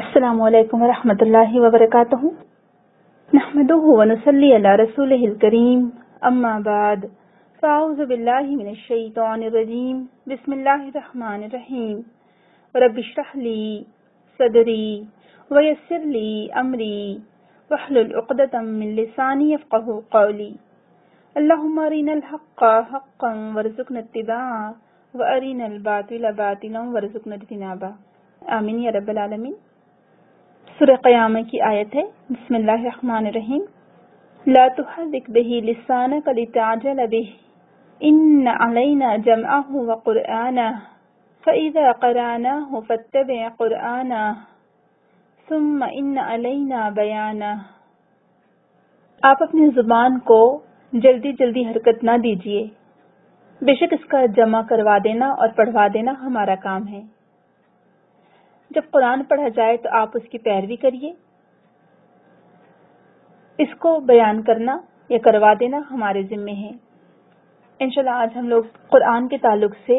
السلام علیکم ورحمۃ اللہ وبرکاتہ نحمده ونصلی علی رسولہ الکریم اما بعد فاعوذ باللہ من الشیطان الرجیم بسم اللہ الرحمن الرحیم رب اشرح لی صدری ویسر لی امری واحلل عقدۃ من لسانی یفقهوا قولی اللہم ارنا الحق حقا وارزقنا اتباعہ وارنا الباطل باطلا وارزقنا اجتنابہ آمین یا رب العالمین۔ سورہ قیامہ کی آیت ہے، بسم اللہ الرحمن الرحیم، لا تحرک بہ لسانک لتعجل بہ ان علینا جمعہ وقرآنہ فإذا قرأناہ فاتبع قرآنہ ثم ان علینا بیانہ۔ آپ اپنی زبان کو جلدی جلدی حرکت نہ دیجیے، بے شک اس کا جمع کروا دینا اور پڑھوا دینا ہمارا کام ہے۔ جب قرآن پڑھا جائے تو آپ اس کی پیروی کریے، اس کو بیان کرنا یا کروا دینا ہمارے ذمے ہے۔ انشاءاللہ آج ہم لوگ قرآن کے تعلق سے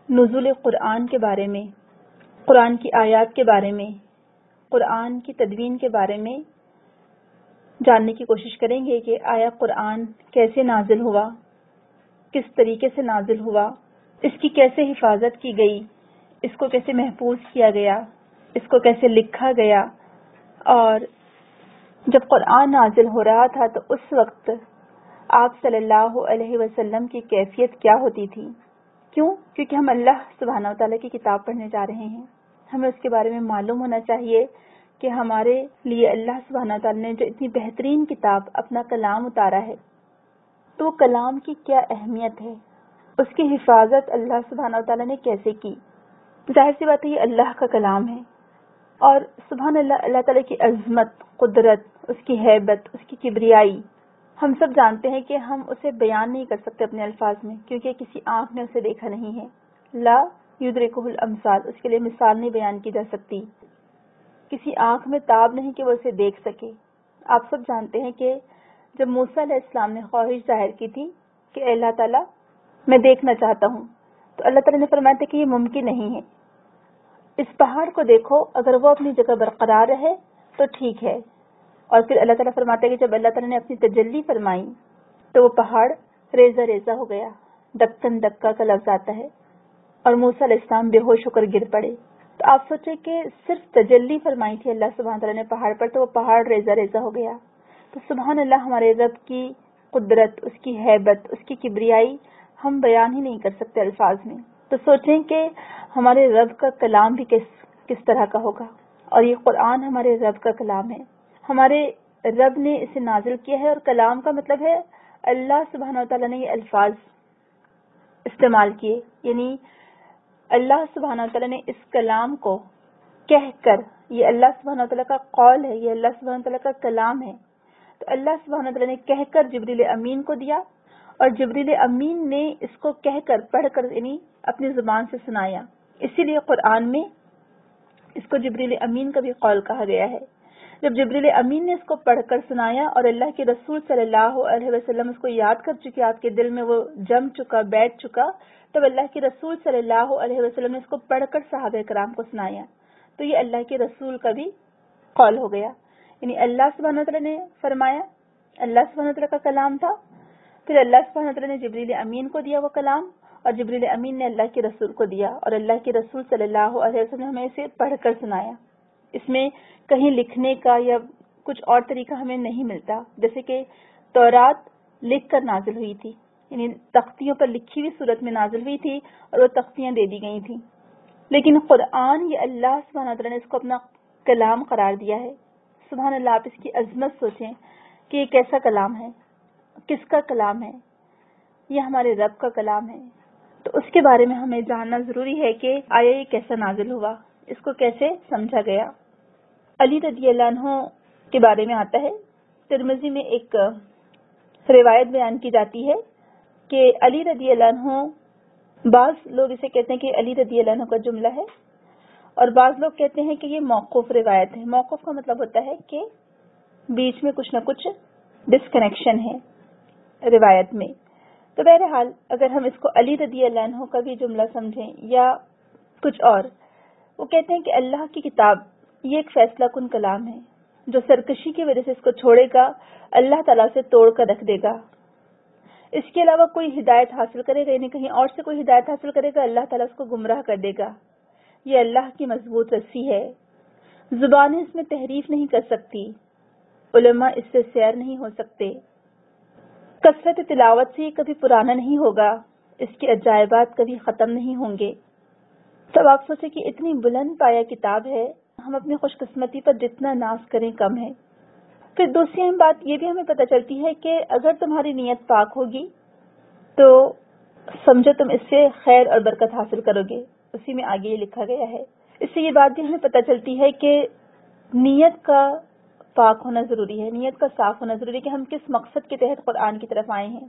نزول قرآن کے بارے میں، قرآن کی آیات کے بارے میں، قرآن کی تدوین کے بارے میں جاننے کی کوشش کریں گے کہ آیا قرآن کیسے نازل ہوا، کس طریقے سے نازل ہوا، اس کی کیسے حفاظت کی گئی، اس کو کیسے محفوظ کیا گیا، اس کو کیسے لکھا گیا، اور جب قرآن نازل ہو رہا تھا تو اس وقت آپ صلی اللہ علیہ وسلم کی کیفیت کیا ہوتی تھی۔ کیوں؟ کیونکہ ہم اللہ سبحانہ وتعالی کی کتاب پڑھنے جا رہے ہیں، ہمیں اس کے بارے میں معلوم ہونا چاہیے کہ ہمارے لیے اللہ سبحانہ وتعالی نے جو اتنی بہترین کتاب اپنا کلام اتارا ہے تو وہ کلام کی کیا اہمیت ہے، اس کی حفاظت اللہ سبحانہ وتعالی نے کیسے کی۔ ظاہر سی بات ہے یہ اللہ کا کلام ہے، اور سبحان اللہ، اللہ تعالیٰ کی عظمت، قدرت، اس کی ہیبت، اس کی کبریائی ہم سب جانتے ہیں کہ ہم اسے بیان نہیں کر سکتے اپنے الفاظ میں، کیونکہ کسی آنکھ نے اسے دیکھا نہیں ہے۔ لا یدرکہ الامثال، اس کے لیے مثال نہیں بیان کی جا سکتی، کسی آنکھ میں تاب نہیں کہ وہ اسے دیکھ سکے۔ آپ سب جانتے ہیں کہ جب موسیٰ علیہ السلام نے خواہش ظاہر کی تھی کہ اے اللہ تعالیٰ میں دیکھنا چاہتا ہوں، تو اللہ تعالیٰ نے فرمایا تھا کہ یہ ممکن نہیں ہے، اس پہاڑ کو دیکھو، اگر وہ اپنی جگہ برقرار رہے تو ٹھیک ہے۔ اور پھر اللہ تعالیٰ فرماتا ہے کہ جب اللہ تعالیٰ نے اپنی تجلی فرمائی تو وہ پہاڑ ریزہ ریزہ ہو گیا، دکن دکا کا لفظ آتا ہے، اور موسیٰ علیہ السلام بے ہوش ہو کر گر پڑے۔ تو آپ سوچیں کہ صرف تجلی فرمائی تھی اللہ سبحانہ تعالیٰ نے پہاڑ پر تو وہ پہاڑ ریزہ ریزہ ہو گیا۔ تو سبحان اللہ، ہمارے رب کی قدرت، اس کی ہیبت، اس کی کبریائی ہم بیان ہی نہیں کر سکتے الفاظ میں۔ تو سوچیں کہ ہمارے رب کا کلام بھی کس طرح کا ہوگا، اور یہ قرآن ہمارے رب کا کلام ہے، ہمارے رب نے اسے نازل کیا ہے، اور کلام کا مطلب ہے اللہ سبحانہ وتعالیٰ نے یہ الفاظ استعمال کیے، یعنی اللہ سبحانہ وتعالیٰ نے اس کلام کو کہہ کر، یہ اللہ سبحانہ وتعالیٰ کا قول ہے، یہ اللہ سبحانہ وتعالیٰ کا کلام ہے، تو اللہ سبحانہ وتعالیٰ نے کہہ کر جبریل امین کو دیا، اور جبریل امین نے اس کو کہہ کر، پڑھ کر، یعنی اپنی زبان سے سنایا۔ اسی لیے قرآن میں اس کو جبریل امین کا بھی قول کہا گیا ہے۔ جب جبریل امین نے اس کو پڑھ کر سنایا اور اللہ کے رسول صلی اللہ علیہ وسلم اس کو یاد کر چکے، آپ کے دل میں وہ جم چکا، بیٹھ چکا، تب اللہ کے رسول صلی اللہ علیہ وسلم نے اس کو پڑھ کر صحابہ کرام کو سنایا، تو یہ اللہ کے رسول کا بھی قول ہو گیا، یعنی اللہ سبحانہ وتعالیٰ نے فرمایا، اللہ سبحانہ وتعالیٰ کا کلام تھا، پھر اللہ سبحانہ وتعالیٰ نے جبریل امین کو دیا وہ کلام، اور جبریل امین نے اللہ کے رسول کو دیا، اور اللہ کے رسول صلی اللہ علیہ وسلم نے ہمیں اسے پڑھ کر سنایا۔ اس میں کہیں لکھنے کا یا کچھ اور طریقہ ہمیں نہیں ملتا، جیسے کہ تورات لکھ کر نازل ہوئی تھی، یعنی تختیوں پر لکھی ہوئی صورت میں نازل ہوئی تھی، اور وہ تختیاں دے دی گئی تھیں، لیکن قرآن یہ اللہ سبحانہ وتعالیٰ نے اس کو اپنا کلام قرار دیا ہے۔ سبحان اللہ، آپ اس کی عظمت سوچیں کہ یہ کیسا کلام ہے، کس کا کلام ہے، یہ ہمارے رب کا کلام ہے۔ تو اس کے بارے میں ہمیں جاننا ضروری ہے کہ آیا یہ کیسا نازل ہوا، اس کو کیسے سمجھا گیا۔ علی رضی اللہ عنہ کے بارے میں آتا ہے، ترمذی میں ایک روایت بیان کی جاتی ہے کہ علی رضی اللہ عنہ، بعض لوگ اسے کہتے ہیں کہ علی رضی اللہ عنہ کا جملہ ہے، اور بعض لوگ کہتے ہیں کہ یہ موقوف روایت ہے۔ موقوف کا مطلب ہوتا ہے کہ بیچ میں کچھ نہ کچھ ڈسکنیکشن ہے روایت میں۔ تو بہرحال اگر ہم اس کو علی رضی اللہ عنہ کا بھی جملہ سمجھیں یا کچھ اور، وہ کہتے ہیں کہ اللہ کی کتاب یہ ایک فیصلہ کن کلام ہے. جو سرکشی کی وجہ سے اس کو چھوڑے گا اللہ تعالیٰ سے توڑ کر رکھ دے گا. اس کے علاوہ کوئی ہدایت حاصل کرے گا یعنی کہیں اور سے کوئی ہدایت حاصل کرے گا اللہ تعالیٰ اس کو گمراہ کر دے گا. یہ اللہ کی مضبوط رسی ہے. زبانیں اس میں تحریف نہیں کر سکتی. علماء اس سے سیر نہیں ہو سکتے. کثرت تلاوت سے یہ کبھی پرانا نہیں ہوگا. اس کے عجائبات کبھی ختم نہیں ہوں گے. تب آپ سوچیں کہ اتنی بلند پایہ کتاب ہے, ہم اپنی خوش قسمتی پر جتنا ناز کریں کم ہے. پھر دوسری اہم بات یہ بھی ہمیں پتہ چلتی ہے کہ اگر تمہاری نیت پاک ہوگی تو سمجھو تم اس سے خیر اور برکت حاصل کرو گے. اسی میں آگے یہ لکھا گیا ہے. اس سے یہ بات بھی ہمیں پتہ چلتی ہے کہ نیت کا پاک ہونا ضروری ہے, نیت کا صاف ہونا ضروری ہے کہ ہم کس مقصد کے تحت قرآن کی طرف آئے ہیں.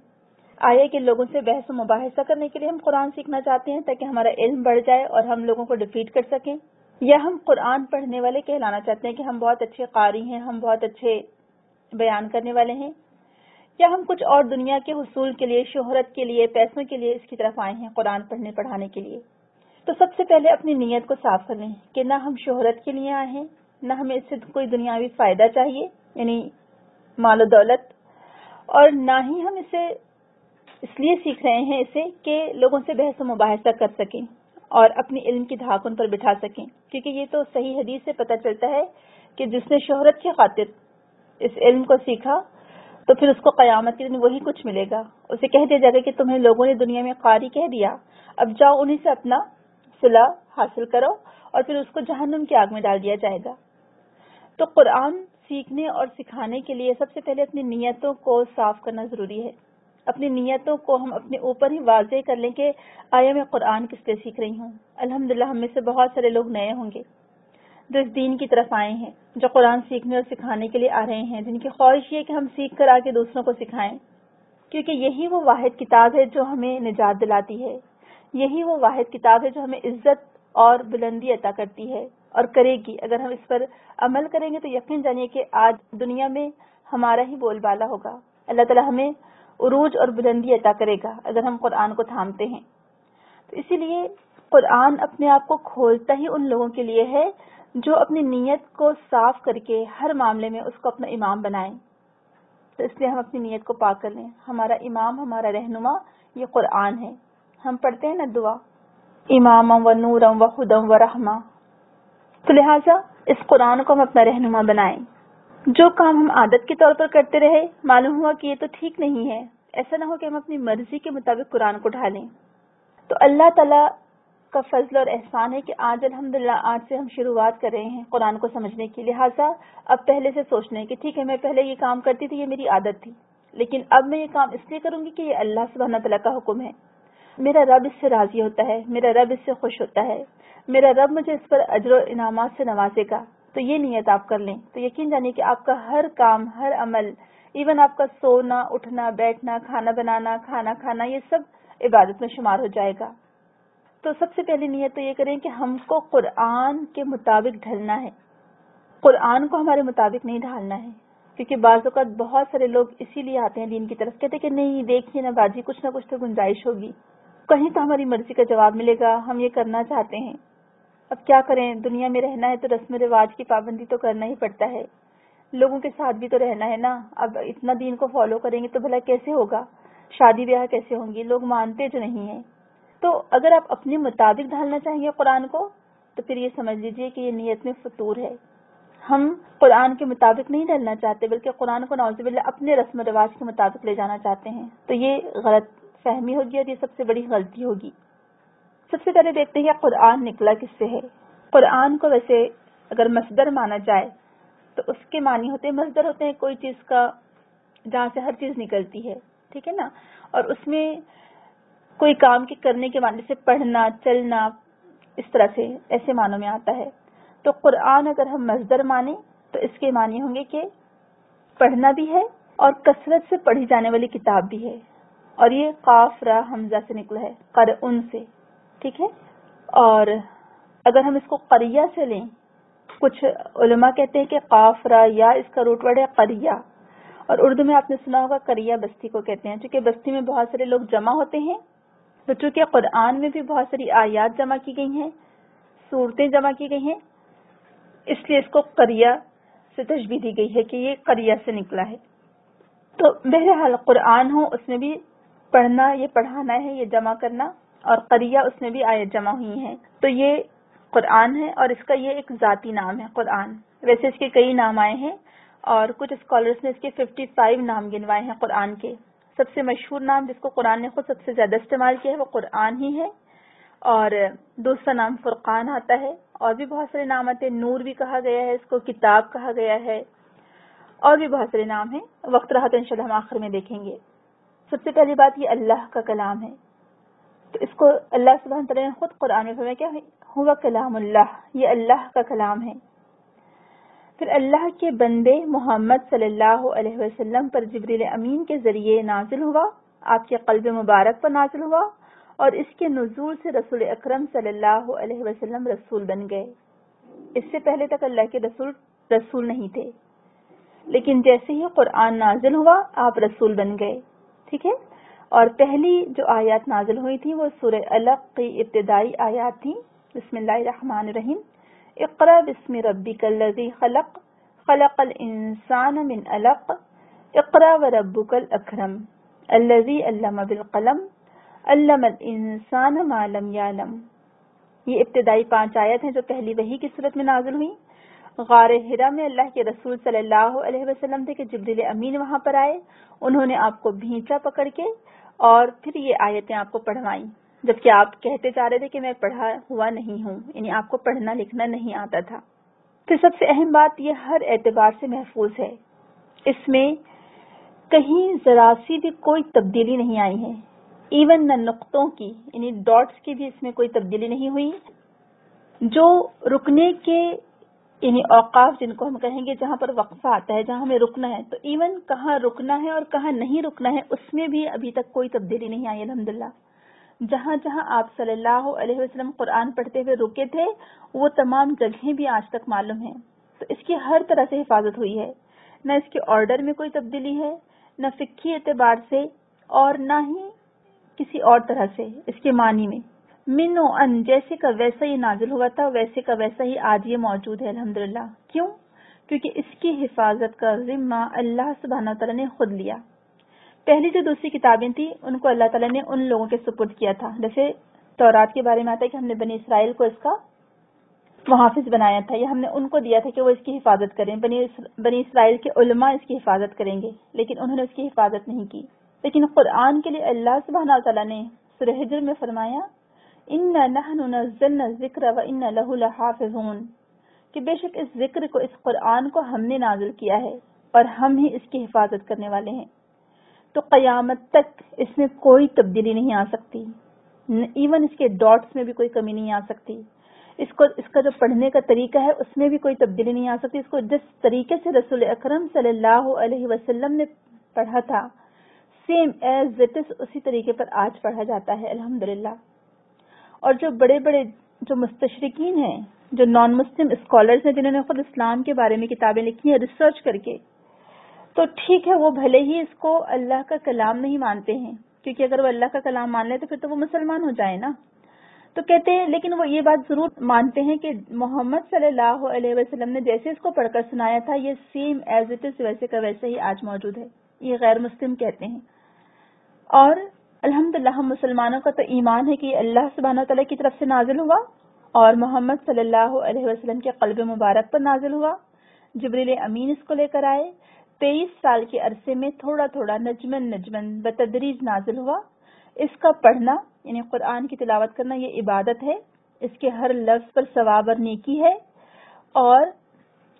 آیا کہ لوگوں سے بحث و مباحثہ کرنے کے لیے ہم قرآن سیکھنا چاہتے ہیں تاکہ ہمارا علم بڑھ جائے اور ہم لوگوں کو ڈیفیٹ کر سکیں, یا ہم قرآن پڑھنے والے کہلانا چاہتے ہیں کہ ہم بہت اچھے قاری ہیں, ہم بہت اچھے بیان کرنے والے ہیں, یا ہم کچھ اور دنیا کے حصول کے لیے, شہرت کے لیے, پیسوں کے لیے اس کی طرف آئے ہیں قرآن پڑھنے پڑھانے کے لیے. تو سب سے پہلے اپنی نیت کو صاف کر لیں کہ نہ ہم شہرت کے لیے آئے ہیں, نہ ہمیں اس سے کوئی دنیاوی فائدہ چاہیے یعنی مال و دولت, اور نہ ہی ہم اسے اس لیے سیکھ رہے ہیں اسے کہ لوگوں سے بحث و مباحثہ کر سکیں اور اپنی علم کی دھاک ان پر بٹھا سکیں, کیونکہ یہ تو صحیح حدیث سے پتہ چلتا ہے کہ جس نے شہرت کی خاطر اس علم کو سیکھا تو پھر اس کو قیامت کے دن وہی کچھ ملے گا. اسے کہہ دیا جائے گا کہ تمہیں لوگوں نے دنیا میں قاری کہہ دیا, اب جاؤ انہیں سے اپنا صلہ حاصل کرو, اور پھر اس کو جہنم کی آگ میں ڈال دیا جائے گا. تو قرآن سیکھنے اور سکھانے کے لیے سب سے پہلے اپنی نیتوں کو صاف کرنا ضروری ہے. اپنی نیتوں کو ہم اپنے اوپر ہی واضح کر لیں کہ آیا میں قرآن کس لیے سیکھ رہی ہوں. الحمدللہ ہم میں سے بہت سارے لوگ نئے ہوں گے جو اس دین کی طرف آئے ہیں, جو قرآن سیکھنے اور سکھانے کے لیے آ رہے ہیں, جن کی خواہش یہ ہے کہ ہم سیکھ کر آگے دوسروں کو سکھائیں, کیونکہ یہی وہ واحد کتاب ہے جو ہمیں نجات دلاتی ہے. یہی وہ واحد کتاب ہے جو ہمیں عزت اور بلندی عطا کرتی ہے اور کرے گی. اگر ہم اس پر عمل کریں گے تو یقین جانیے کہ آج دنیا میں ہمارا ہی بول بالا ہوگا. اللہ تعالی ہمیں عروج اور بلندی عطا کرے گا اگر ہم قرآن کو تھامتے ہیں. تو اسی لیے قرآن اپنے آپ کو کھولتا ہی ان لوگوں کے لیے ہے جو اپنی نیت کو صاف کر کے ہر معاملے میں اس کو اپنا امام بنائیں. تو اس لیے ہم اپنی نیت کو پاک کر لیں. ہمارا امام, ہمارا رہنما یہ قرآن ہے. ہم پڑھتے ہیں نا دعا, امامم و نورم و خدم و رحمہ. تو لہٰذا اس قرآن کو ہم اپنا رہنما بنائیں. جو کام ہم عادت کے طور پر کرتے رہے, معلوم ہوا کہ یہ تو ٹھیک نہیں ہے, ایسا نہ ہو کہ ہم اپنی مرضی کے مطابق قرآن کو ڈھالیں. تو اللہ تعالیٰ کا فضل اور احسان ہے کہ آج الحمدللہ آج سے ہم شروعات کر رہے ہیں قرآن کو سمجھنے کی. لہٰذا اب پہلے سے سوچنا ہے کہ ٹھیک ہے میں پہلے یہ کام کرتی تھی, یہ میری عادت تھی, لیکن اب میں یہ کام اس لیے کروں گی کہ یہ اللہ سبحانہ تعالیٰ کا حکم ہے, میرا رب اس سے راضی ہوتا ہے, میرا رب اس سے خوش ہوتا ہے, میرا رب مجھے اس پر اجر و انعامات سے نوازے گا. تو یہ نیت آپ کر لیں تو یقین جانیے کہ آپ کا ہر کام, ہر عمل, ایون آپ کا سونا, اٹھنا, بیٹھنا, کھانا بنانا, کھانا کھانا, یہ سب عبادت میں شمار ہو جائے گا. تو سب سے پہلی نیت تو یہ کریں کہ ہم کو قرآن کے مطابق ڈھلنا ہے. قرآن کو ہمارے مطابق نہیں ڈھالنا ہے, کیونکہ بعض اوقات بہت سارے لوگ اسی لیے آتے ہیں دین کی طرف, کہتے ہیں کہ نہیں دیکھیے نا باجی کچھ نہ کچھ تو گنجائش ہوگی, کہیں تو ہماری مرضی کا جواب ملے گا, ہم یہ کرنا چاہتے ہیں. اب کیا کریں, دنیا میں رہنا ہے تو رسم و رواج کی پابندی تو کرنا ہی پڑتا ہے, لوگوں کے ساتھ بھی تو رہنا ہے نا. اب اتنا دین کو فالو کریں گے تو بھلا کیسے ہوگا, شادی بیاہ کیسے ہوں گی, لوگ مانتے جو نہیں ہیں. تو اگر آپ اپنے مطابق ڈھالنا چاہیے قرآن کو تو پھر یہ سمجھ لیجئے کہ یہ نیت میں فطور ہے. ہم قرآن کے مطابق نہیں ڈھلنا چاہتے بلکہ قرآن کو نعوذ باللہ اپنے رسم و رواج کے مطابق لے جانا چاہتے ہیں. تو یہ غلط فہمی ہوگی اور یہ سب سے بڑی غلطی ہوگی. سب سے پہلے دیکھتے ہیں قرآن نکلا کس سے ہے. قرآن کو ویسے اگر مصدر مانا جائے تو اس کے معنی ہوتے ہیں, مصدر ہوتے ہیں کوئی چیز کا جہاں سے ہر چیز نکلتی ہے, ٹھیک ہے نا, اور اس میں کوئی کام کے کرنے کے معنی سے پڑھنا, چلنا, اس طرح سے ایسے معنوں میں آتا ہے. تو قرآن اگر ہم مصدر مانیں تو اس کے معنی ہوں گے کہ پڑھنا بھی ہے اور کثرت سے پڑھی جانے والی کتاب بھی ہے, اور یہ قاف را حمزہ سے نکلا ہے, قرئن سے, ٹھیک ہے. اور اگر ہم اس کو قریہ سے لیں, کچھ علماء کہتے ہیں کہ قاف را یا اس کا روٹ ورڈ ہے قریہ, اور اردو میں آپ نے سنا ہوگا قریہ بستی کو کہتے ہیں. چونکہ بستی میں بہت سارے لوگ جمع ہوتے ہیں تو چونکہ قرآن میں بھی بہت ساری آیات جمع کی گئی ہیں, صورتیں جمع کی گئی ہیں, اس لیے اس کو قریہ سے تشبیہ دی گئی ہے کہ یہ قریہ سے نکلا ہے۔ تو بہرحال قرآن ہو اس میں بھی پڑھنا، یہ پڑھانا ہے، یہ جمع کرنا، اور قریہ اس میں بھی آیت جمع ہوئی ہیں، تو یہ قرآن ہے اور اس کا یہ ایک ذاتی نام ہے قرآن۔ ویسے اس کے کئی نام آئے ہیں اور کچھ اسکالرس نے اس کے 55 نام گنوائے ہیں قرآن کے۔ سب سے مشہور نام جس کو قرآن نے خود سب سے زیادہ استعمال کیا ہے وہ قرآن ہی ہے، اور دوسرا نام فرقان آتا ہے، اور بھی بہت سارے نام آتے ہیں، نور بھی کہا گیا ہے، اس کو کتاب کہا گیا ہے، اور بھی بہت سارے نام ہیں، وقت رہا تو انشاءاللہ ہم آخر میں دیکھیں گے۔ سب سے پہلی بات یہ اللہ کا کلام ہے، تو اس کو اللہ سبحانہ تعالیٰ نے خود قرآن میں فرمایا کیا ہوا کلام اللہ، یہ اللہ کا کلام ہے۔ پھر اللہ کے بندے محمد صلی اللہ علیہ وسلم پر جبریل امین کے ذریعے نازل ہوا، آپ کے قلب مبارک پر نازل ہوا، اور اس کے نزول سے رسول اکرم صلی اللہ علیہ وسلم رسول بن گئے۔ اس سے پہلے تک اللہ کے رسول نہیں تھے، لیکن جیسے ہی قرآن نازل ہوا آپ رسول بن گئے، ٹھیک ہے۔ اور پہلی جو آیات نازل ہوئی تھی وہ سورہ علق کی ابتدائی آیات تھیں۔ بسم اللہ الرحمن الرحیم، اقرأ بسم ربک الذی خلق، خلق الانسان من علق، اقرأ وربک الاکرم، الذی علم بالقلم، علم الانسان ما لم یعلم۔ یہ ابتدائی 5 آیت ہیں جو پہلی وحی کی صورت میں نازل ہوئی۔ غار حرا میں اللہ کے رسول صلی اللہ علیہ وسلم تھے کہ جبریل امین وہاں پر آئے، انہوں نے آپ کو بھینچا پکڑ کے اور پھر یہ آیتیں آپ کو پڑھوائیں، جبکہ آپ کہتے جا رہے تھے کہ میں پڑھا ہوا نہیں ہوں، یعنی آپ کو پڑھنا لکھنا نہیں آتا تھا۔ پھر سب سے اہم بات، یہ ہر اعتبار سے محفوظ ہے، اس میں کہیں ذرا سی بھی کوئی تبدیلی نہیں آئی ہے، ایون نہ نقطوں کی، یعنی ڈاٹس کی بھی اس میں کوئی تبدیلی نہیں ہوئی۔ جو رکنے کے یعنی اوقاف جن کو ہم کہیں گے جہاں پر وقفہ آتا ہے، جہاں ہمیں رکنا ہے، تو ایون کہاں رکنا ہے اور کہاں نہیں رکنا ہے اس میں بھی ابھی تک کوئی تبدیلی نہیں آئی الحمدللہ۔ جہاں جہاں آپ صلی اللہ علیہ وسلم قرآن پڑھتے ہوئے رکے تھے وہ تمام جگہیں بھی آج تک معلوم ہیں، تو اس کی ہر طرح سے حفاظت ہوئی ہے، نہ اس کے آرڈر میں کوئی تبدیلی ہے، نہ فقہی اعتبار سے، اور نہ ہی کسی اور طرح سے اس کے معنی میں۔ من و ان، جیسے کا ویسا یہ نازل ہوا تھا ویسے کا ویسا ہی آج یہ موجود ہے الحمدللہ۔ کیوں؟ کیونکہ اس کی حفاظت کا ذمہ اللہ سبحانہ تعالیٰ نے خود لیا۔ پہلی جو دوسری کتابیں تھیں ان کو اللہ تعالیٰ نے ان لوگوں کے سپرد کیا تھا، جیسے تورات کے بارے میں آتا ہے کہ ہم نے بنی اسرائیل کو اس کا محافظ بنایا تھا، یا ہم نے ان کو دیا تھا کہ وہ اس کی حفاظت کریں، بنی اسرائیل کے علماء اس کی حفاظت کریں گے، لیکن انہوں نے اس کی حفاظت نہیں کی۔ لیکن قرآن کے لیے اللہ سبحانہ تعالیٰ نے سورہ حجر میں فرمایا اِنَّا نَحْنُ نَزَّلْنَا الذِّكْرَ وَإِنَّا لَهُ لَحَافِظُونَ، کہ بے شک اس ذکر کو، اس قرآن کو ہم نے نازل کیا ہے اور ہم ہی اس کی حفاظت کرنے والے ہیں۔ تو قیامت تک اس میں کوئی تبدیلی نہیں آ سکتی، ایون اس کے ڈاٹس میں بھی کوئی کمی نہیں آ سکتی، اس کا جو پڑھنے کا طریقہ ہے اس میں بھی کوئی تبدیلی نہیں آ سکتی، اس کو جس طریقے سے رسول اکرم صلی اللہ علیہ وسلم نے پڑھا تھا سیم ایز اٹ از اسی طریقے پر آج پڑھا جاتا ہے الحمدللہ۔ اور جو بڑے بڑے جو مستشرقین ہیں، جو نان مسلم اسکالرز ہیں جنہوں نے خود اسلام کے بارے میں کتابیں لکھی ہیں ریسرچ کر کے، تو ٹھیک ہے وہ بھلے ہی اس کو اللہ کا کلام نہیں مانتے ہیں، کیونکہ اگر وہ اللہ کا کلام مان لیں تو پھر تو وہ مسلمان ہو جائے نا، تو کہتے ہیں، لیکن وہ یہ بات ضرور مانتے ہیں کہ محمد صلی اللہ علیہ وسلم نے جیسے اس کو پڑھ کر سنایا تھا یہ سیم ایز اٹ از ویسے کا ویسے ہی آج موجود ہے، یہ غیر مسلم کہتے ہیں۔ اور الحمدللہ ہم مسلمانوں کا تو ایمان ہے کہ یہ اللہ سبحانہ تعالیٰ کی طرف سے نازل ہوا اور محمد صلی اللہ علیہ وسلم کے قلب مبارک پر نازل ہوا، جبریل امین اس کو لے کر آئے، 23 سال کے عرصے میں تھوڑا تھوڑا نجمن بتدریج نازل ہوا۔ اس کا پڑھنا یعنی قرآن کی تلاوت کرنا یہ عبادت ہے، اس کے ہر لفظ پر ثواب اور نیکی ہے، اور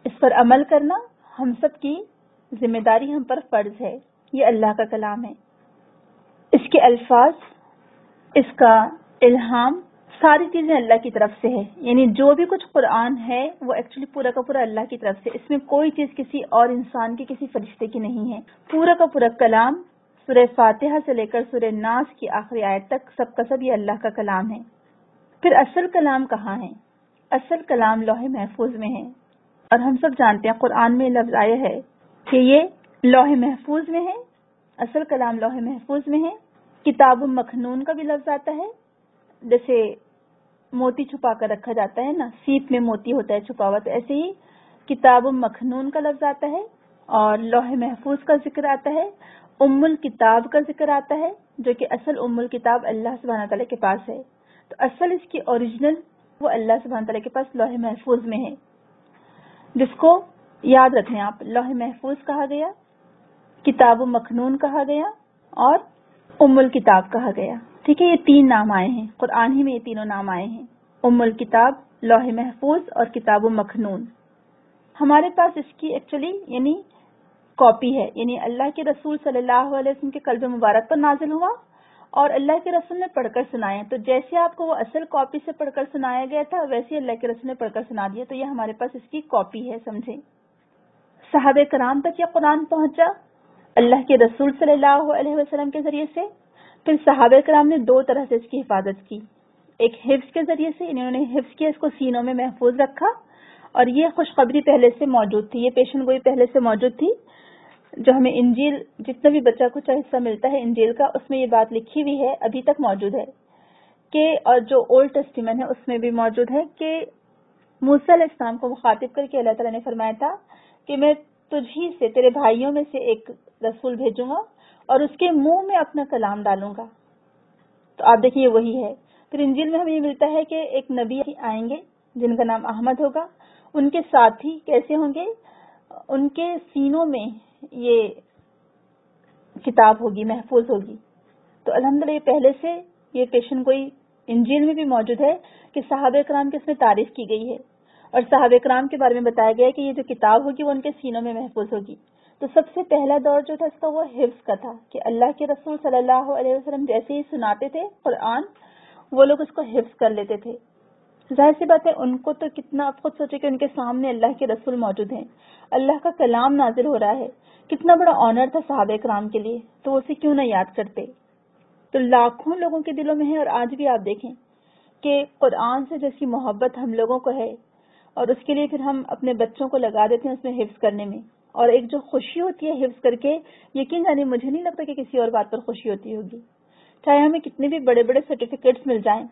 اس پر عمل کرنا ہم سب کی ذمہ داری، ہم پر فرض ہے۔ یہ اللہ کا کلام ہے، اس کے الفاظ، اس کا الہام، ساری چیزیں اللہ کی طرف سے ہے، یعنی جو بھی کچھ قرآن ہے وہ ایکچولی پورا کا پورا اللہ کی طرف سے، اس میں کوئی چیز کسی اور انسان کی، کسی فرشتے کی نہیں ہے۔ پورا کا پورا کلام سورہ فاتحہ سے لے کر سورہ ناس کی آخری آیت تک سب کا سب یہ اللہ کا کلام ہے۔ پھر اصل کلام کہاں ہے؟ اصل کلام لوح محفوظ میں ہے، اور ہم سب جانتے ہیں قرآن میں لفظ آیا ہے کہ یہ لوح محفوظ میں ہے، اصل کلام لوح محفوظ میں ہے۔ کتاب مکھنون کا بھی لفظ آتا ہے، جیسے موتی چھپا کر رکھا جاتا ہے نا، سیپ میں موتی ہوتا ہے چھپا ہوا، تو ایسے ہی کتاب مکنون کا لفظ آتا ہے اور لوح محفوظ کا ذکر آتا ہے، ام الکتاب کا ذکر آتا ہے، جو کہ اصل ام الکتاب اللہ سبحانہ تعالیٰ کے پاس ہے. تو اصل اس کی اوریجنل وہ اللہ سبحانہ تعالیٰ کے پاس لوح محفوظ میں ہے، جس کو یاد رکھیں آپ. لوح محفوظ کہا گیا، کتاب مکنون کہا گیا اور ام الکتاب کہا گیا. ٹھیک ہے، یہ 3 نام آئے ہیں قرآن ہی میں، یہ تینوں نام آئے ہیں، ام الکتاب، لوح محفوظ اور کتاب مکنون. ہمارے پاس اس کی ایکچولی یعنی کاپی ہے، یعنی اللہ کے رسول صلی اللہ علیہ وسلم کے قلب مبارک پر نازل ہوا اور اللہ کے رسول نے پڑھ کر سنایا. تو جیسے آپ کو وہ اصل کاپی سے پڑھ کر سنایا گیا تھا، ویسے ہی اللہ کے رسول نے پڑھ کر سنا دیا. تو یہ ہمارے پاس اس کی کاپی ہے، سمجھیں. صحابہ کرام تک یہ قرآن پہنچا اللہ کے رسول صلی اللہ علیہ وسلم کے ذریعے سے. پھر صحابہ کرام نے 2 طرح سے اس کی حفاظت کی. ایک حفظ کے ذریعے سے، انہوں نے حفظ کیا، اس کو سینوں میں محفوظ رکھا، اور یہ خوشخبری پہلے سے موجود تھی، یہ پیشن گوئی پہلے سے موجود تھی، جو ہمیں انجیل جتنا بھی بچہ کچھ حصہ ملتا ہے انجیل کا، اس میں یہ بات لکھی ہوئی ہے، ابھی تک موجود ہے کہ، اور جو اولڈ ٹیسٹیمنٹ ہے اس میں بھی موجود ہے کہ موسیٰ علیہ السلام کو مخاطب کر کے اللہ تعالیٰ نے فرمایا تھا کہ میں تجھی سے، تیرے بھائیوں میں سے ایک رسول بھیجوں گا اور اس کے منہ میں اپنا کلام ڈالوں گا. تو آپ دیکھیے وہی ہے. پھر انجیل میں ہمیں یہ ملتا ہے کہ ایک نبی آئیں گے جن کا نام احمد ہوگا، ان کے ساتھی کیسے ہوں گے، ان کے سینوں میں یہ کتاب ہوگی، محفوظ ہوگی. تو الحمدللہ یہ پہلے سے یہ پیشن گوئی انجیل میں بھی موجود ہے کہ صحابہ کرام کی اس میں تعریف کی گئی ہے، اور صحابہ کرام کے بارے میں بتایا گیا ہے کہ یہ جو کتاب ہوگی وہ ان کے سینوں میں محفوظ ہوگی. تو سب سے پہلا دور جو تھا اس کا وہ حفظ کا تھا کہ اللہ کے رسول صلی اللہ علیہ وسلم جیسے ہی سناتے تھے قرآن، وہ لوگ اس کو حفظ کر لیتے تھے. ظاہر سی بات ہے ان کو تو کتنا، آپ خود سوچے کہ ان کے سامنے اللہ کے رسول موجود ہیں، اللہ کا کلام نازل ہو رہا ہے، کتنا بڑا آنر تھا صحابہ کرام کے لیے، تو اسے کیوں نہ یاد کرتے. تو لاکھوں لوگوں کے دلوں میں ہے، اور آج بھی آپ دیکھیں کہ قرآن سے جیسی محبت ہم لوگوں کو ہے، اور اس کے لیے پھر ہم اپنے بچوں کو لگا دیتے ہیں اس میں حفظ کرنے میں، اور ایک جو خوشی ہوتی ہے حفظ کر کے، یقین جانے مجھے نہیں لگتا کہ کسی اور بات پر خوشی ہوتی ہوگی. چاہے ہمیں کتنے بھی بڑے بڑے سرٹیفکیٹس مل جائیں،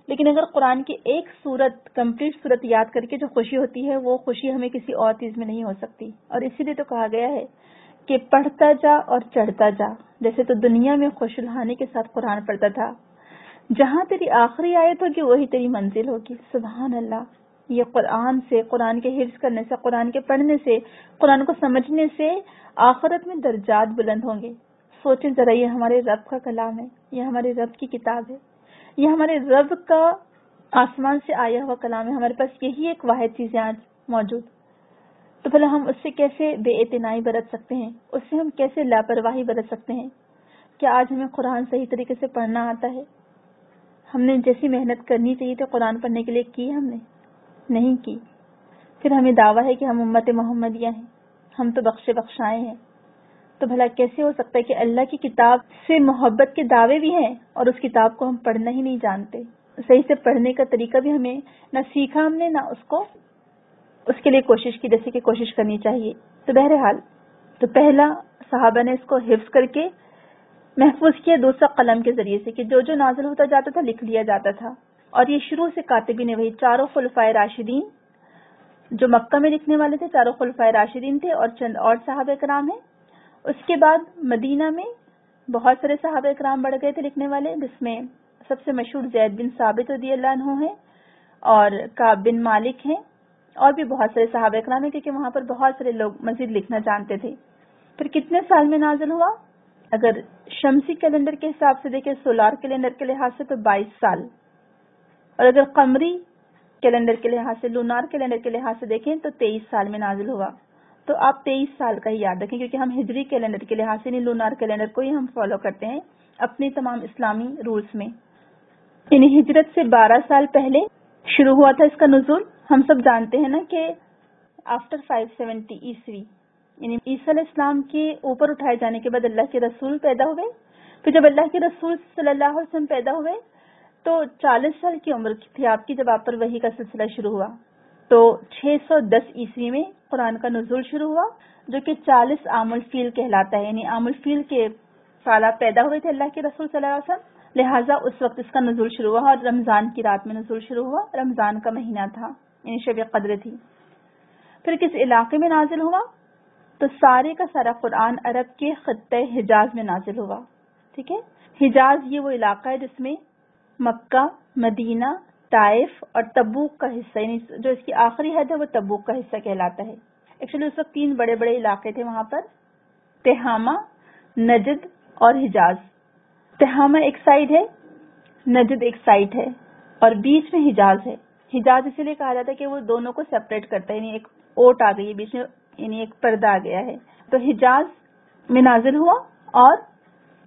لیکن اگر قرآن کی ایک سورت، کمپلیٹ سورت یاد کر کے جو خوشی ہوتی ہے، وہ خوشی ہمیں کسی اور چیز میں نہیں ہو سکتی. اور اسی لیے تو کہا گیا ہے کہ پڑھتا جا اور چڑھتا جا. جیسے تو دنیا میں خوش الحانی کے ساتھ قرآن پڑھتا تھا، جہاں تیری آخری آیت ہوگی وہی تیری منزل ہوگی. سبحان اللہ. یہ قرآن سے، قرآن کے حفظ کرنے سے، قرآن کے پڑھنے سے، قرآن کو سمجھنے سے آخرت میں درجات بلند ہوں گے. سوچیں ذرا، یہ ہمارے رب کا کلام ہے، یہ ہمارے رب کی کتاب ہے، یہ ہمارے رب کا آسمان سے آیا ہوا کلام ہے. ہمارے پاس یہی ایک واحد چیز ہے آج موجود. تو بھلا ہم اس سے کیسے بے اعتنائی برت سکتے ہیں، اس سے ہم کیسے لاپرواہی برت سکتے ہیں؟ کیا آج ہمیں قرآن صحیح طریقے سے پڑھنا آتا ہے؟ ہم نے جیسی محنت کرنی چاہیے تھی قرآن پڑھنے کے لیے کی ہم نے نہیں کی. پھر ہمیں دعویٰ ہے کہ ہم امت محمدیہ ہیں، ہم تو بخشے بخشائے ہیں. تو بھلا کیسے ہو سکتا ہے کہ اللہ کی کتاب سے محبت کے دعوے بھی ہیں اور اس کتاب کو ہم پڑھنا ہی نہیں جانتے؟ صحیح سے پڑھنے کا طریقہ بھی ہمیں نہ سیکھا ہم نے، نہ اس کے لیے کوشش کی جیسے کہ کوشش کرنی چاہیے. تو بہرحال، تو پہلا صحابہ نے اس کو حفظ کر کے محفوظ کیا، دوسرا قلم کے ذریعے سے کہ جو جو نازل ہوتا جاتا تھا لکھ لیا جاتا تھا. اور یہ شروع سے کاتبین وہی 4 خلفائے راشدین جو مکہ میں لکھنے والے تھے، 4 خلفائے راشدین تھے اور چند اور صحابہ کرام ہیں. اس کے بعد مدینہ میں بہت سارے صحابہ کرام بڑھ گئے تھے لکھنے والے، جس میں سب سے مشہور زید بن ثابت رضی اللہ عنہ ہیں اور کعب بن مالک ہیں، اور بھی بہت سارے صحابہ کرام ہیں، کیونکہ وہاں پر بہت سارے لوگ مزید لکھنا جانتے تھے. پھر کتنے سال میں نازل ہوا؟ اگر شمسی کیلنڈر کے حساب سے دیکھیں، سولار کیلنڈر کے لحاظ سے تو 22 سال، اور اگر قمری کیلنڈر کے لحاظ سے، لونار کیلنڈر کے لحاظ سے دیکھیں تو 23 سال میں نازل ہوا. تو آپ 23 سال کا ہی یاد رکھیں، کیونکہ ہم ہجری کیلنڈر کے لحاظ سے نہیں، لونار کیلنڈر کو ہی ہم فالو کرتے ہیں اپنے تمام اسلامی رولز میں. یعنی ہجرت سے 12 سال پہلے شروع ہوا تھا اس کا نزول. ہم سب جانتے ہیں نا کہ آفٹر 570 عیسوی، یعنی عیسیٰ علیہ السلام کے اوپر اٹھائے جانے کے بعد اللہ کے رسول پیدا ہوئے. پھر جب اللہ کے رسول صلی اللہ علیہ وسلم پیدا ہوئے تو 40 سال کی عمر تھی آپ کی جب آپ پر وحی کا سلسلہ شروع ہوا. تو 610 عیسوی میں قرآن کا نزول شروع ہوا، جو کہ 40 عام الفیل کہلاتا ہے. یعنی عام الفیل کے سال آپ پیدا ہوئے تھے اللہ کے رسول صلی اللہ علیہ وسلم، لہٰذا اس وقت اس کا نزول شروع ہوا اور رمضان کی رات میں نزول شروع ہوا. رمضان کا مہینہ تھا، یعنی شب قدر تھی. پھر کس علاقے میں نازل ہوا؟ تو سارے کا سارا قرآن عرب کے خطہ حجاز میں نازل ہوا. ٹھیک ہے، حجاز یہ وہ علاقہ ہے جس میں مکہ، مدینہ، طائف اور تبوک کا حصہ، یعنی جو اس کی آخری حد ہے وہ تبوک کا حصہ کہلاتا ہے. ایکچولی اس وقت 3 بڑے بڑے علاقے تھے وہاں پر، تہامہ، نجد اور حجاز. تہامہ ایک سائڈ ہے، نجد ایک سائڈ ہے اور بیچ میں حجاز ہے. حجاز اسی لیے کہا جاتا ہے کہ وہ دونوں کو سپریٹ کرتا ہے، یعنی ایک اوٹ آ گئی ہے بیچ میں، یعنی ایک پردہ آ گیا ہے. تو حجاز میں نازل ہوا اور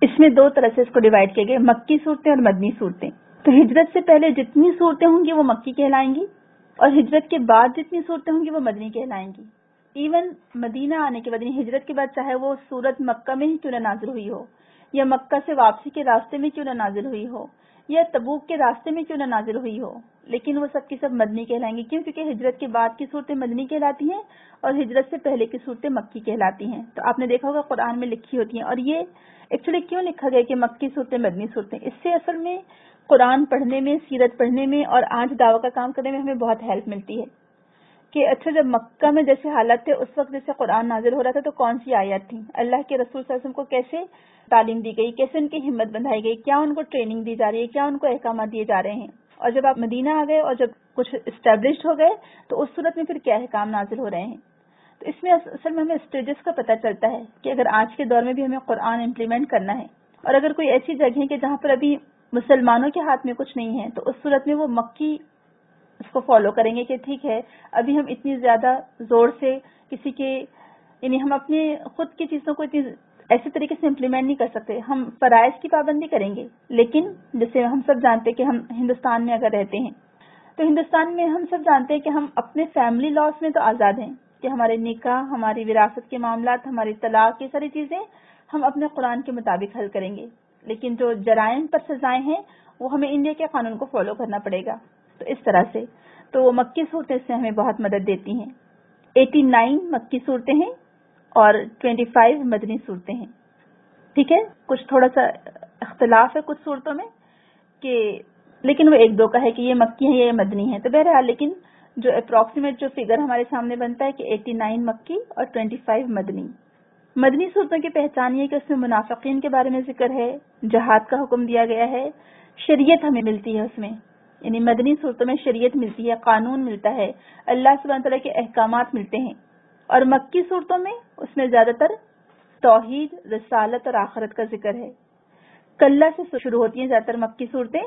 اس میں 2 طرح سے اس کو ڈیوائڈ کیا گیا، مکی صورتیں اور مدنی صورتیں. تو ہجرت سے پہلے جتنی صورتیں ہوں گی وہ مکی کہلائیں گی اور ہجرت کے بعد جتنی صورتیں ہوں گی وہ مدنی کہلائیں گی. ایون مدینہ آنے کے بعد، یعنی ہجرت کے بعد، چاہے وہ صورت مکہ میں ہی کیوں نہ نازل ہوئی ہو یا مکہ سے واپسی کے راستے میں کیوں نہ نازل ہوئی ہو یا تبوک کے راستے میں کیوں نہ نازل ہوئی ہو، لیکن وہ سب کی سب مدنی کہلائیں گی. کیوں؟ کیونکہ ہجرت کے بعد کی صورتیں مدنی کہلاتی ہیں اور ہجرت سے پہلے کی صورتیں مکی کہلاتی ہیں. تو آپ نے دیکھا ہوگا قرآن میں لکھی ہوتی ہیں. اور یہ ایکچولی کیوں لکھا گیا کہ مکی صورتیں مدنی صورتیں؟ اس سے اصل میں قرآن پڑھنے میں، سیرت پڑھنے میں اور آج دعویٰ کا کام کرنے میں ہمیں بہت ہیلپ ملتی ہے کہ اچھا جب مکہ میں جیسے حالت تھے اس وقت جیسے قرآن نازل ہو رہا تھا تو کون سی آیات تھیں، اللہ کے رسول صلی اللہ علیہ وسلم کو کیسے تعلیم دی گئی، کیسے ان کی ہمت بندھائی گئی، کیا ان کو ٹریننگ دی جا رہی ہے، کیا ان کو احکامات دیے جا رہے ہیں. اور جب آپ مدینہ آ گئے اور جب کچھ اسٹیبلشڈ ہو گئے تو اس صورت میں پھر کیا احکام نازل ہو رہے ہیں. تو اس میں اصل میں ہمیں اسٹیجز کا پتہ چلتا ہے کہ اگر آج کے دور میں بھی ہمیں قرآن امپلیمنٹ کرنا ہے اور اگر کوئی ایسی جگہ ہے کہ جہاں پر ابھی مسلمانوں کے ہاتھ میں کچھ نہیں ہے تو اس صورت میں وہ مکی اس کو فالو کریں گے کہ ٹھیک ہے ابھی ہم اتنی زیادہ زور سے کسی کے، یعنی ہم اپنے خود کی چیزوں کو اتنی ایسے طریقے سے امپلیمنٹ نہیں کر سکتے. ہم فرائض کی پابندی کریں گے، لیکن جیسے ہم سب جانتے ہیں کہ ہم ہندوستان میں اگر رہتے ہیں تو ہندوستان میں ہم سب جانتے ہیں کہ ہم اپنے فیملی لاس میں تو آزاد ہیں کہ ہمارے نکاح، ہماری وراثت کے معاملات، ہماری طلاق، یہ ساری چیزیں ہم اپنے قرآن کے مطابق حل کریں گے. لیکن جو جرائم پر سزائیں ہیں وہ ہمیں انڈیا کے قانون کو فالو کرنا پڑے گا. تو اس طرح سے تو وہ مکی صورتیں سے ہمیں بہت مدد دیتی ہیں. 89 مکی صورتیں ہیں اور 25 مدنی صورتیں ہیں. ٹھیک ہے، کچھ تھوڑا سا اختلاف ہے کچھ صورتوں میں کہ لیکن وہ 1-2 کا ہے کہ یہ مکی ہے یا یہ مدنی ہے. تو بہرحال لیکن جو اپروکسیمیٹ جو فگر ہمارے سامنے بنتا ہے کہ 89 مکی اور 25 مدنی. مدنی صورتوں کی پہچان یہ کہ اس میں منافقین کے بارے میں ذکر ہے، جہاد کا حکم دیا گیا ہے، شریعت ہمیں ملتی ہے اس میں، یعنی مدنی صورتوں میں شریعت ملتی ہے، قانون ملتا ہے، اللہ سبحانہ تعالیٰ کے احکامات ملتے ہیں. اور مکی صورتوں میں اس میں زیادہ تر توحید، رسالت اور آخرت کا ذکر ہے. کلہ سے شروع ہوتی ہیں زیادہ تر مکی صورتیں.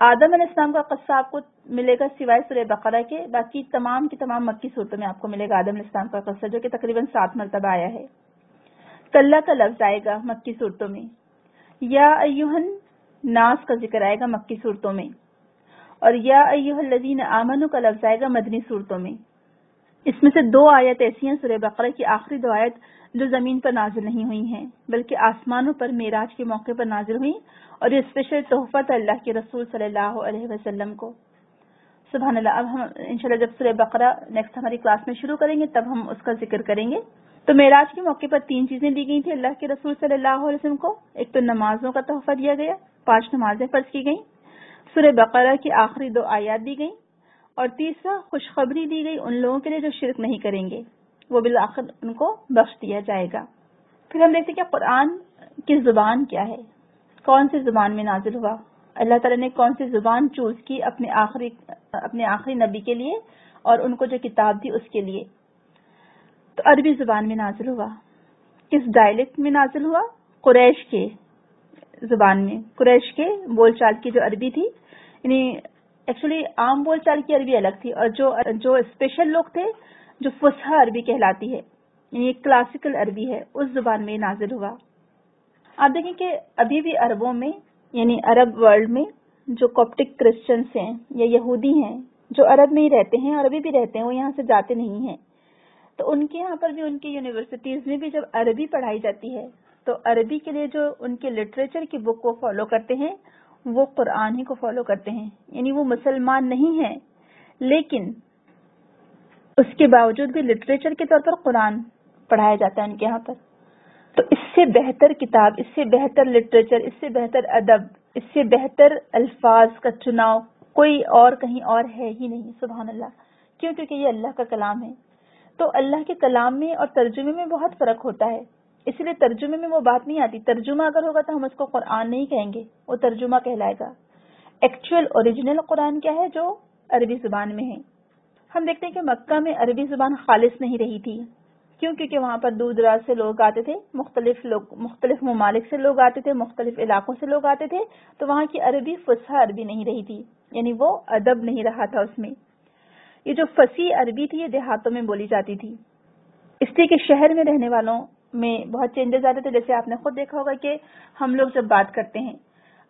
آدم علیہ السلام کا قصہ آپ کو ملے گا سوائے سورہ بقرہ کے، باقی تمام کی تمام مکی صورتوں میں آپ کو ملے گا آدم علیہ السلام کا قصہ، جو کہ تقریباً 7 مرتبہ آیا ہے. کلہ کا لفظ آئے گا مکی صورتوں میں. یا ایہن ناس کا ذکر آئے گا مکی صورتوں میں اور یا ایہا الذین آمنوا کا لفظ آئے گا مدنی صورتوں میں. اس میں سے 2 آیت ایسی ہیں سورہ بقرہ کی آخری 2 آیت جو زمین پر نازل نہیں ہوئی ہیں بلکہ آسمانوں پر معراج کے موقع پر نازل ہوئی، اور یہ اسپیشل تحفہ تھا اللہ کے رسول صلی اللہ علیہ وسلم کو. سبحان اللہ. اب ہم انشاءاللہ جب سورہ بقرہ نیکسٹ ہماری کلاس میں شروع کریں گے تب ہم اس کا ذکر کریں گے. تو معراج کے موقع پر 3 چیزیں دی گئی تھی اللہ کے رسول صلی اللہ علیہ وسلم کو. ایک تو نمازوں کا تحفہ دیا گیا، 5 نمازیں فرض کی گئیں، سورہ بقرہ کی آخری 2 آیات دی گئیں، اور تیسرا خوشخبری دی گئی ان لوگوں کے لیے جو شرک نہیں کریں گے، وہ بالآخر ان کو بخش دیا جائے گا. پھر ہم دیکھتے ہیں کہ قرآن کی زبان کیا ہے، کون سی زبان میں نازل ہوا، اللہ تعالیٰ نے کون سی زبان چوز کی اپنے آخری نبی کے لیے اور ان کو جو کتاب دی اس کے لیے. تو عربی زبان میں نازل ہوا. کس ڈائلیکٹ میں نازل ہوا؟ قریش کے زبان میں، قریش کے بول چال کی جو عربی تھی، یعنی ایکچولی عام بول چال کی عربی الگ تھی، اور جو اسپیشل لوگ تھے جو فصحی عربی کہلاتی ہے، یعنی کلاسیکل عربی ہے، اس زبان میں نازل ہوا. آپ دیکھیں کہ ابھی بھی عربوں میں، یعنی عرب ورلڈ میں جو کوپٹک کرسچنس ہیں یا یہودی ہیں جو عرب میں ہی رہتے ہیں اور ابھی بھی رہتے ہیں، وہ یہاں سے جاتے نہیں ہیں، تو ان کے یہاں پر بھی ان کی یونیورسٹیز میں بھی جب عربی پڑھائی جاتی ہے تو عربی کے لیے جو ان کے لٹریچر کی بک کو فالو کرتے ہیں وہ قرآن ہی کو فالو کرتے ہیں. یعنی وہ مسلمان نہیں ہیں لیکن اس کے باوجود بھی لٹریچر کے طور پر قرآن پڑھایا جاتا ہے ان کے یہاں پر. تو اس سے بہتر کتاب، اس سے بہتر لٹریچر، اس سے بہتر ادب اس سے بہتر الفاظ کا چناؤ کوئی اور کہیں اور ہے ہی نہیں، سبحان اللہ۔ کیوں؟ کیونکہ یہ اللہ کا کلام ہے۔ تو اللہ کے کلام میں اور ترجمے میں بہت فرق ہوتا ہے، اس لیے ترجمے میں وہ بات نہیں آتی۔ ترجمہ اگر ہوگا تو ہم اس کو قرآن نہیں کہیں گے، وہ ترجمہ کہلائے گا۔ ایکچوئل اوریجنل قرآن کیا ہے؟ جو عربی زبان میں ہے۔ ہم دیکھتے ہیں کہ مکہ میں عربی زبان خالص نہیں رہی تھی، کیوں؟ کیونکہ وہاں پر دور دراز سے لوگ آتے تھے، مختلف ممالک سے لوگ آتے تھے، مختلف علاقوں سے لوگ آتے تھے، تو وہاں کی عربی فصیح عربی نہیں رہی تھی، یعنی وہ ادب نہیں رہا تھا اس میں۔ یہ جو فصیح عربی تھی یہ دیہاتوں میں بولی جاتی تھی، اس لیے کہ شہر میں رہنے والوں میں بہت چینجز آتے تھے۔ جیسے آپ نے خود دیکھا ہوگا کہ ہم لوگ جب بات کرتے ہیں،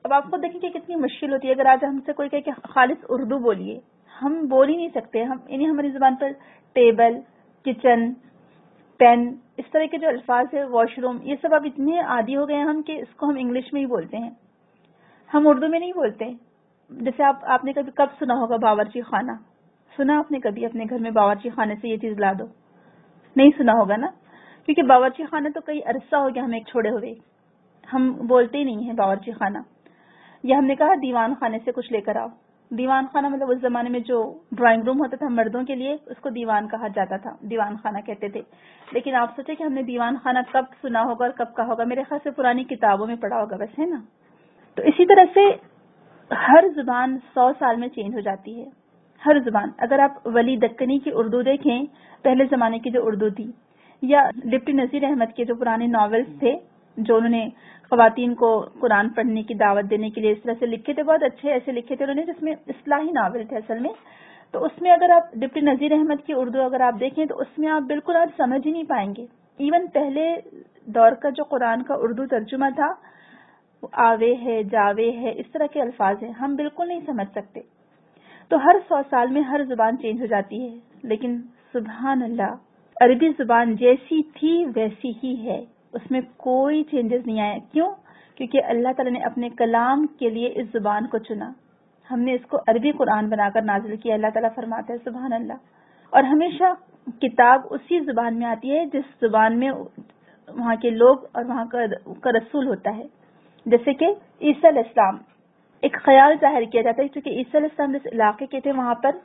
اب آپ خود دیکھیں کہ کتنی مشکل ہوتی ہے۔ اگر آج ہم سے کوئی کہے کہ خالص اردو بولیے، ہم بول ہی نہیں سکتے۔ ہم یعنی ہماری زبان پر ٹیبل، کچن، پین، اس طرح کے جو الفاظ ہیں، واش روم، یہ سب اب اتنے عادی ہو گئے ہیں ہم کہ اس کو ہم انگلش میں ہی بولتے ہیں، ہم اردو میں نہیں بولتے۔ جیسے آپ نے کبھی کب سنا ہوگا باورچی خانہ؟ سنا آپ نے کبھی اپنے گھر میں باورچی خانے سے یہ چیز لا دو؟ نہیں سنا ہوگا نا، کیونکہ باورچی خانہ تو کئی عرصہ ہو گیا ہمیں چھوڑے ہوئے، ہم بولتے ہی نہیں ہیں باورچی خانہ۔ یا ہم نے کہا دیوان خانے سے کچھ لے کر آؤ۔ دیوان خانہ مطلب اس زمانے میں جو ڈرائنگ روم ہوتا تھا مردوں کے لیے، اس کو دیوان کہا جاتا تھا، دیوان خانہ کہتے تھے۔ لیکن آپ سوچیں کہ ہم نے دیوان خانہ کب سنا ہوگا اور کب کہا ہوگا؟ میرے خیال سے پرانی کتابوں میں پڑھا ہوگا بس، ہے نا؟ تو اسی طرح سے ہر زبان 100 سال میں چینج ہو جاتی ہے، ہر زبان۔ اگر آپ ولی دکنی کی اردو دیکھیں، پہلے زمانے کی جو اردو تھی، یا ڈپٹی نذیر احمد کے جو پرانے ناولز تھے جو انہوں نے خواتین کو قرآن پڑھنے کی دعوت دینے کے لیے اس طرح سے لکھے تھے، بہت اچھے ایسے لکھے تھے انہوں نے، جس میں اصلاحی ناول تھے اصل میں۔ تو اس میں اگر آپ ڈپٹی نذیر احمد کی اردو اگر آپ دیکھیں تو اس میں آپ بالکل آج سمجھ ہی نہیں پائیں گے۔ ایون پہلے دور کا جو قرآن کا اردو ترجمہ تھا، آوے ہے، جاوے ہے، اس طرح کے الفاظ ہیں، ہم بالکل نہیں سمجھ سکتے۔ تو ہر 100 سال میں ہر زبان چینج ہو جاتی ہے، لیکن سبحان اللہ عربی زبان جیسی تھی ویسی ہی ہے، اس میں کوئی چینجز نہیں آئے۔ کیوں؟ کیونکہ اللہ تعالیٰ نے اپنے کلام کے لیے اس زبان کو چنا، ہم نے اس کو عربی قرآن بنا کر نازل کیا۔ اللہ تعالیٰ فرماتا ہے سبحان اللہ، اور ہمیشہ کتاب اسی زبان میں آتی ہے جس زبان میں وہاں کے لوگ اور وہاں کا رسول ہوتا ہے۔ جیسے کہ عیسیٰ علیہ السلام، ایک خیال ظاہر کیا جاتا ہے کیونکہ عیسیٰ علیہ السلام جس علاقے کے تھے وہاں پر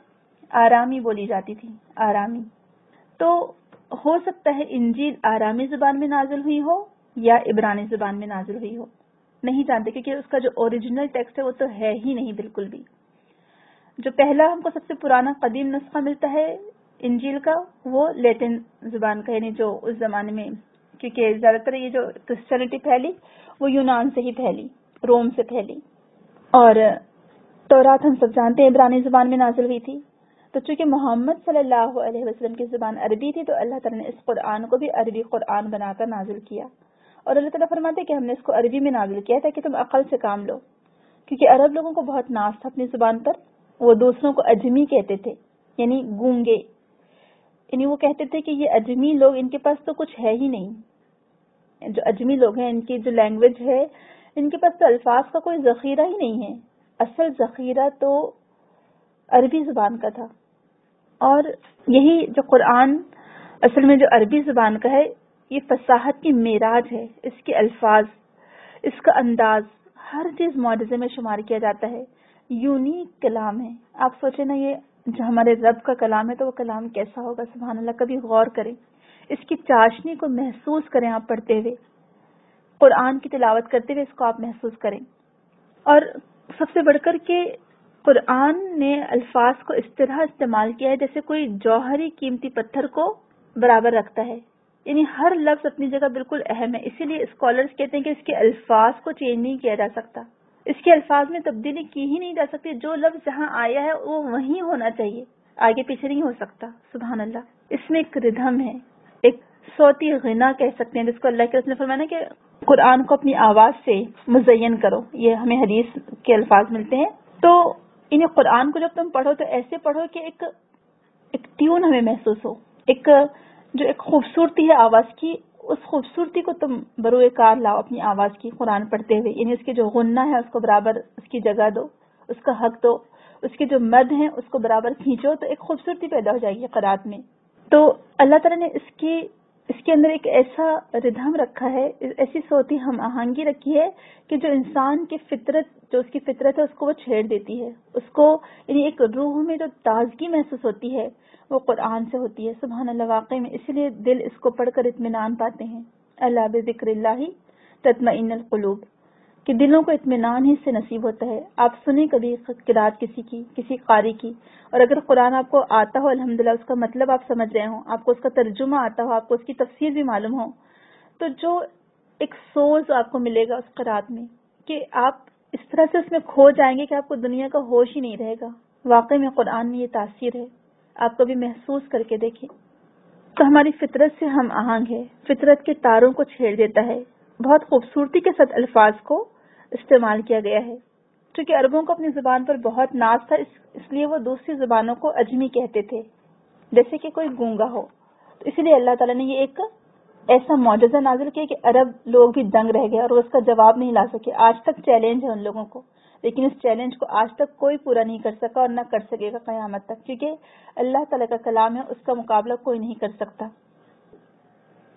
آرامی بولی جاتی تھی، آرامی۔ تو ہو سکتا ہے انجیل آرامی زبان میں نازل ہوئی ہو یا عبرانی زبان میں نازل ہوئی ہو، نہیں جانتے، کیونکہ اس کا جو اوریجنل ٹیکسٹ ہے وہ تو ہے ہی نہیں بالکل بھی۔ جو پہلا ہم کو سب سے پرانا قدیم نسخہ ملتا ہے انجیل کا، وہ لیٹن زبان کا، یعنی جو اس زمانے میں، کیونکہ زیادہ تر یہ جو کرسچینٹی پھیلی وہ یونان سے ہی پھیلی، روم سے پھیلی، اور تورات ہم سب جانتے ہیں عبرانی زبان میں نازل ہوئی تھی۔ تو چونکہ محمد صلی اللہ علیہ وسلم کی زبان عربی تھی تو اللہ تعالیٰ نے اس قرآن کو بھی عربی قرآن بنا کر نازل کیا، اور اللہ تعالیٰ فرماتے ہیں کہ ہم نے اس کو عربی میں نازل کیا تاکہ تم عقل سے کام لو، کیونکہ عرب لوگوں کو بہت ناز تھا اپنی زبان پر، وہ دوسروں کو اجمی کہتے تھے، یعنی گونگے، یعنی وہ کہتے تھے کہ یہ اجمی لوگ، ان کے پاس تو کچھ ہے ہی نہیں، جو اجمی لوگ ہیں ان کی جو لینگویج ہے، ان کے پاس تو الفاظ کا کوئی ذخیرہ ہی نہیں ہے۔ اصل ذخیرہ تو عربی زبان کا تھا، اور یہی جو قرآن اصل میں جو عربی زبان کا ہے، یہ فصاحت کی معراج ہے، اس کے الفاظ، اس کا انداز، ہر چیز معجزے میں شمار کیا جاتا ہے، یونیک کلام ہے۔ آپ سوچیں نا، یہ جو ہمارے رب کا کلام ہے تو وہ کلام کیسا ہوگا، سبحان اللہ، کبھی غور کریں، اس کی چاشنی کو محسوس کریں، آپ پڑھتے ہوئے، قرآن کی تلاوت کرتے ہوئے اس کو آپ محسوس کریں۔ اور سب سے بڑھ کر کے قرآن نے الفاظ کو اس طرح استعمال کیا ہے جیسے کوئی جوہری قیمتی پتھر کو برابر رکھتا ہے، یعنی ہر لفظ اپنی جگہ بالکل اہم ہے۔ اسی لیے اسکالرز کہتے ہیں کہ اس کے الفاظ کو چینج نہیں کیا جا سکتا، اس کے الفاظ میں تبدیلی کی ہی نہیں جا سکتی، جو لفظ جہاں آیا ہے وہ وہیں ہونا چاہیے، آگے پیچھے نہیں ہو سکتا، سبحان اللہ۔ اس میں ایک ردھم ہے، ایک صوتی غنا کہہ سکتے ہیں، جس کو اللہ کے رسول نے فرمایا کہ قرآن کو اپنی آواز سے مزین کرو، یہ ہمیں حدیث کے الفاظ ملتے ہیں۔ تو انہیں قرآن کو جب تم پڑھو تو ایسے پڑھو کہ ایک ٹیون ہمیں محسوس ہو، ایک خوبصورتی ہے آواز کی، اس خوبصورتی کو تم بروئے کار لاؤ اپنی آواز کی قرآن پڑھتے ہوئے، یعنی اس کی جو غنہ ہے اس کو برابر اس کی جگہ دو، اس کا حق دو، اس کے جو مد ہیں اس کو برابر کھینچو، تو ایک خوبصورتی پیدا ہو جائے گی قرآن میں۔ تو اللہ تعالیٰ نے اس کی اس کے اندر ایک ایسا ردھم رکھا ہے، ایسی صوتی ہم آہنگی رکھی ہے کہ جو انسان کی فطرت، جو اس کی فطرت ہے، اس کو وہ چھیڑ دیتی ہے. اس کو یعنی ایک روح میں جو تازگی محسوس ہوتی ہے وہ قرآن سے ہوتی ہے. سبحان اللہ، واقعی میں اسی لیے دل اس کو پڑھ کر اطمینان پاتے ہیں. اللہ بذکر اللہ تطمئن القلوب، کہ دلوں کو اطمینان ہی سے نصیب ہوتا ہے. آپ سنیں کبھی قرات کسی کی، کسی قاری کی، اور اگر قرآن آپ کو آتا ہو الحمدللہ، اس کا مطلب آپ سمجھ رہے ہوں، آپ کو اس کا ترجمہ آتا ہو، آپ کو اس کی تفسیر بھی معلوم ہو، تو جو ایک سوز آپ کو ملے گا اس قرات میں کہ آپ اس طرح سے اس میں کھو جائیں گے کہ آپ کو دنیا کا ہوش ہی نہیں رہے گا. واقعی میں قرآن میں یہ تاثیر ہے، آپ کبھی محسوس کر کے دیکھیں. تو ہماری فطرت سے ہم آہنگ ہے، فطرت کے تاروں کو چھیڑ دیتا ہے. بہت خوبصورتی کے ساتھ الفاظ کو استعمال کیا گیا ہے. چونکہ عربوں کو اپنی زبان پر بہت ناز تھا، اس لیے وہ دوسری زبانوں کو اجمی کہتے تھے، جیسے کہ کوئی گونگا ہو. تو اسی لیے اللہ تعالیٰ نے یہ ایک ایسا معجزہ نازل کیا کہ عرب لوگ بھی دنگ رہ گئے اور وہ اس کا جواب نہیں لا سکے. آج تک چیلنج ہے ان لوگوں کو، لیکن اس چیلنج کو آج تک کوئی پورا نہیں کر سکا اور نہ کر سکے گا قیامت تک، کیونکہ اللہ تعالیٰ کا کلام ہے، اس کا مقابلہ کوئی نہیں کر سکتا.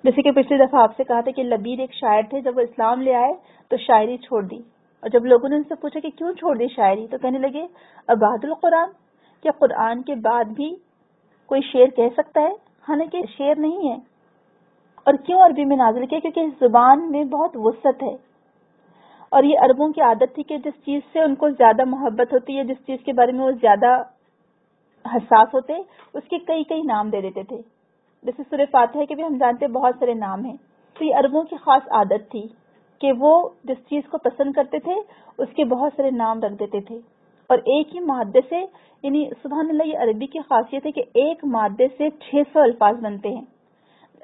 جیسے کہ پچھلی دفعہ آپ سے کہا تھا کہ لبید ایک شاعر تھے، جب وہ اسلام لے آئے تو شاعری چھوڑ دی. اور جب لوگوں نے ان سے پوچھا کہ کیوں چھوڑ دی شاعری، تو کہنے لگے ابعد القرآن، کیا قرآن کے بعد بھی کوئی شعر کہہ سکتا ہے؟ حالانکہ شعر نہیں ہے. اور کیوں عربی میں نازل کیا؟ کیونکہ اس زبان میں بہت وسعت ہے، اور یہ عربوں کی عادت تھی کہ جس چیز سے ان کو زیادہ محبت ہوتی ہے، جس چیز کے بارے میں وہ زیادہ حساس ہوتے، اس کے کئی کئی نام دے دیتے تھے. جیسے سورہ فاتحہ کے بھی ہم جانتے ہیں بہت سارے نام ہیں. تو یہ عربوں کی خاص عادت تھی کہ وہ جس چیز کو پسند کرتے تھے اس کے بہت سارے نام رکھ دیتے تھے، اور ایک ہی مادے سے، یعنی سبحان اللہ، یہ عربی کی خاصیت ہے کہ ایک مادے سے 600 الفاظ بنتے ہیں.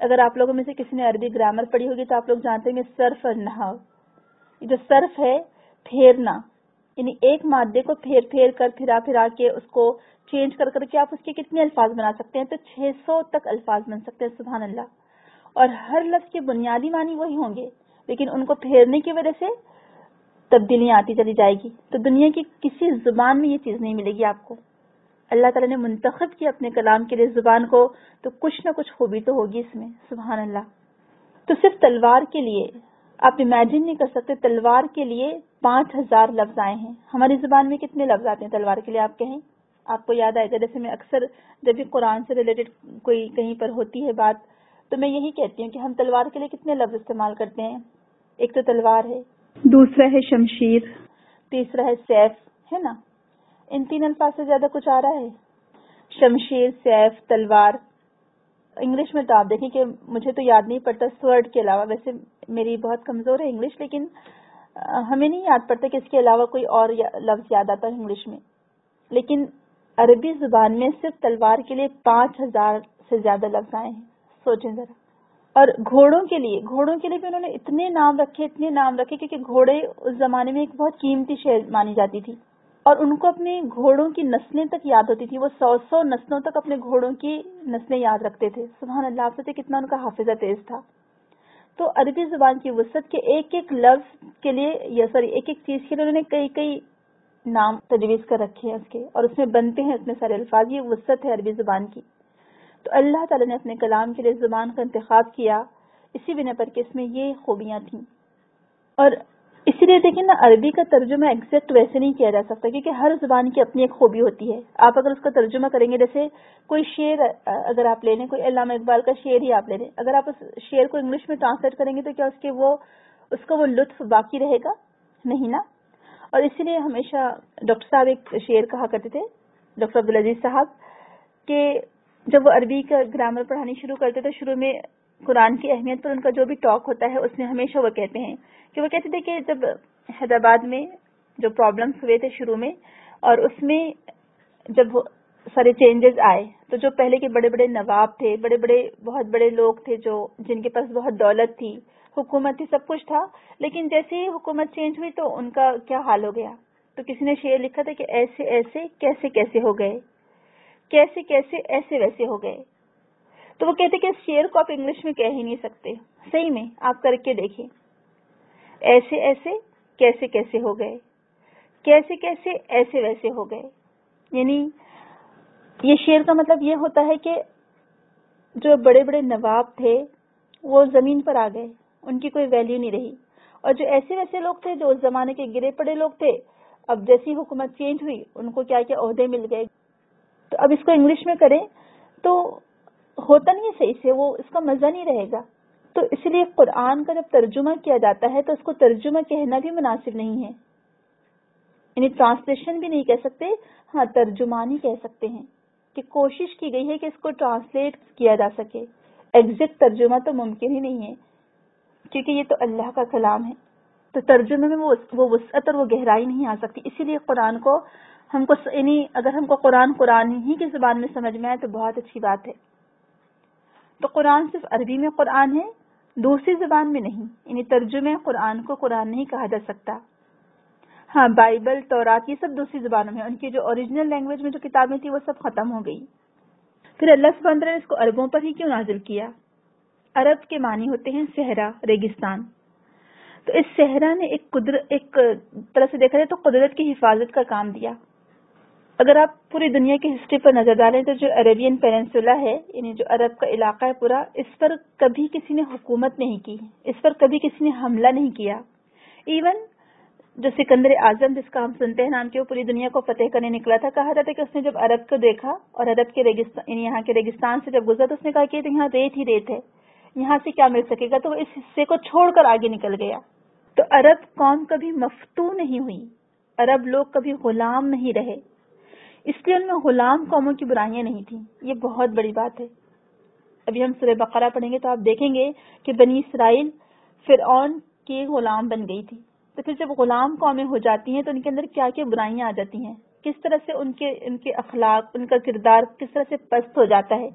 اگر آپ لوگوں میں سے کسی نے عربی گرامر پڑھی ہوگی تو آپ لوگ جانتے ہیں کہ صرف اور نحو، جو صرف ہے پھیرنا، یعنی ایک مادے کو پھیر پھیر کر، پھرا کے، اس کو چینج کر کر کے آپ اس کے کتنے الفاظ بنا سکتے ہیں؟ تو 600 تک الفاظ بن سکتے ہیں. سبحان اللہ. اور ہر لفظ کے بنیادی معنی وہی ہوں گے، لیکن ان کو پھیرنے کی وجہ سے تبدیلیاں آتی چلی جائے گی. تو دنیا کی کسی زبان میں یہ چیز نہیں ملے گی آپ کو. اللہ تعالیٰ نے منتخب کیا اپنے کلام کے لیے زبان کو، تو کچھ نہ کچھ خوبی تو ہوگی اس میں. سبحان اللہ. تو صرف تلوار کے لیے آپ امیجن نہیں کر سکتے، تلوار کے لیے 5000 لفظ آئے ہیں. ہماری زبان میں کتنے لفظ آتے ہیں تلوار کے لیے؟ آپ کہیں، آپ کو یاد آئے گا. جیسے میں اکثر جب بھی قرآن سے ریلیٹڈ کوئی کہیں پر ہوتی ہے بات، تو میں یہی کہتی ہوں کہ ہم تلوار کے لیے کتنے لفظ استعمال کرتے ہیں. ایک تو تلوار ہے، دوسرا ہے شمشیر، تیسرا ہے سیف، ہے نا؟ ان 3 الفاظ سے زیادہ کچھ آ رہا ہے؟ شمشیر، سیف، تلوار. انگلش میں تو آپ دیکھیں کہ مجھے تو یاد نہیں پڑتا سورڈ کے علاوہ، ویسے میری بہت کمزور ہے انگلش، لیکن ہمیں نہیں یاد پڑتا کہ اس کے علاوہ کوئی اور لفظ یاد آتا ہے انگلش میں. لیکن عربی زبان میں صرف تلوار کے لیے 5000 سے زیادہ لفظ آئے ہیں. سوچیں ذرا. اور گھوڑوں کے لیے بھی انہوں نے اتنے نام رکھے کیونکہ گھوڑے اس زمانے میں ایک بہت قیمتی شے مانی جاتی تھی، اور ان کو اپنے گھوڑوں کی نسلیں تک یاد ہوتی تھی. وہ 100 نسلوں تک اپنے گھوڑوں کی نسلیں یاد رکھتے تھے. سبحان اللہ. آپ سے کتنا ان کا حافظہ تیز تھا. تو عربی زبان کی وسعت کے ایک ایک لفظ کے لیے، ایک ایک چیز کے لیے انہوں نے کئی کئی نام تجویز کر رکھے ہیں اس کے، اور اس میں بنتے ہیں اتنے سارے الفاظ. یہ وسعت ہے عربی زبان کی. تو اللہ تعالیٰ نے اپنے کلام کے لیے زبان کا انتخاب کیا اسی بنا پر کہ اس میں یہ خوبیاں تھیں. اور اسی لیے دیکھیں نا، عربی کا ترجمہ ایگزیکٹ ویسے نہیں کیا جا سکتا، کیونکہ ہر زبان کی اپنی ایک خوبی ہوتی ہے. آپ اگر اس کا ترجمہ کریں گے، جیسے کوئی شعر اگر آپ لے لیں، کوئی علامہ اقبال کا شعر ہی آپ لے لیں، اگر آپ اس شعر کو انگلش میں ٹرانسلیٹ کریں گے تو کیا اس کا وہ لطف باقی رہے گا؟ نہیں نا. اور اسی لیے ہمیشہ ڈاکٹر صاحب ایک شعر کہا کرتے تھے، ڈاکٹر عبدالعزیز صاحب، کہ جب وہ عربی کا گرامر پڑھانی شروع کرتے تو شروع میں قرآن کی اہمیت پر ان کا جو بھی ٹاک ہوتا ہے اس میں ہمیشہ وہ کہتے تھے کہ جب حیدرآباد میں جو پرابلمس ہوئے تھے شروع میں، اور اس میں جب سارے چینجز آئے، تو جو پہلے کے بڑے بڑے نواب تھے، بہت بڑے لوگ تھے، جن کے پاس بہت دولت تھی، حکومت تھی، سب کچھ تھا، لیکن جیسے ہی حکومت چینج ہوئی تو ان کا کیا حال ہو گیا. تو کسی نے شعر لکھا تھا کہ ایسے ایسے کیسے کیسے ہو گئے، کیسے کیسے ایسے ویسے ہو گئے. تو وہ کہتے کہ اس شعر کو آپ انگلش میں کہہ ہی نہیں سکتے. صحیح میں آپ کر کے دیکھیں، ایسے ایسے کیسے کیسے ہو گئے، کیسے کیسے ایسے ویسے ہو گئے. یعنی یہ شعر کا مطلب یہ ہوتا ہے کہ جو بڑے بڑے نواب تھے وہ زمین پر آ گئے، ان کی کوئی ویلیو نہیں رہی. اور جو ایسے ویسے لوگ تھے جو اس زمانے کے گرے پڑے لوگ تھے، اب جیسی حکومت چینج ہوئی ان کو کیا کیا عہدے مل گئے. تو اب اس کو انگلش میں کریں تو ہوتا نہیں ہے صحیح سے، وہ اس کا مزہ نہیں رہے گا. تو اس لیے قرآن کا جب ترجمہ کیا جاتا ہے تو اس کو ترجمہ کہنا بھی مناسب نہیں ہے، یعنی ٹرانسلیشن بھی نہیں کہہ سکتے، ہاں ترجمان ہی کہہ سکتے ہیں کہ کوشش کی گئی ہے کہ اس کو ٹرانسلیٹ کیا جا سکے. ایگزیکٹ ترجمہ تو ممکن ہی نہیں ہے کیونکہ یہ تو اللہ کا کلام ہے، تو ترجمے میں وہ وسعت اور وہ گہرائی نہیں آ سکتی. اسی لیے قرآن کو ہم کو، یعنی اگر ہم کو قرآن ہی کی زبان میں سمجھ میں آئے تو بہت اچھی بات ہے. تو قرآن صرف عربی میں قرآن ہے، دوسری زبان میں نہیں، یعنی ترجمے قرآن کو قرآن نہیں کہا جا سکتا. ہاں بائبل، تورات یہ سب دوسری زبانوں میں، ان کی جو اوریجنل لینگویج میں جو کتابیں تھیں وہ سب ختم ہو گئی. پھر اللہ سبحانہ وتعالیٰ نے اس کو عربوں پر ہی کیوں نازل کیا؟ عرب کے معنی ہوتے ہیں صحرا، ریگستان. تو اس صحرا نے ایک طرح سے دیکھا جائے تو قدرت کی حفاظت کا کام دیا. اگر آپ پوری دنیا کی ہسٹری پر نظر ڈالیں تو جو عربین پیننسولا ہے، یعنی جو عرب کا علاقہ ہے پورا، اس پر کبھی کسی نے حکومت نہیں کی، اس پر کبھی کسی نے حملہ نہیں کیا. ایون جو سکندر اعظم جس کا ہم سنتے ہیں نام کہ وہ پوری دنیا کو فتح کرنے نکلا تھا، کہا جاتا ہے کہ اس نے جب عرب کو دیکھا اور عرب کے ریگستان، یعنی یہاں کے ریگستان سے جب گزرا تو اس نے کہا کہ یہاں ریت ہی ریت ہے، یہاں سے کیا مل سکے گا، تو وہ اس حصے کو چھوڑ کر آگے نکل گیا. تو عرب قوم کبھی مفتون نہیں ہوئی، عرب لوگ کبھی غلام نہیں رہے، اس لیے ان میں غلام قوموں کی برائیاں نہیں تھیں. یہ بہت بڑی بات ہے. ابھی ہم سورہ بقرہ پڑھیں گے تو آپ دیکھیں گے کہ بنی اسرائیل فرعون کی غلام بن گئی تھی. تو پھر جب غلام قومیں ہو جاتی ہیں تو ان کے اندر کیا کیا برائیاں آ جاتی ہیں، کس طرح سے ان کے اخلاق، ان کا کردار کس طرح سے پست ہو جاتا ہے،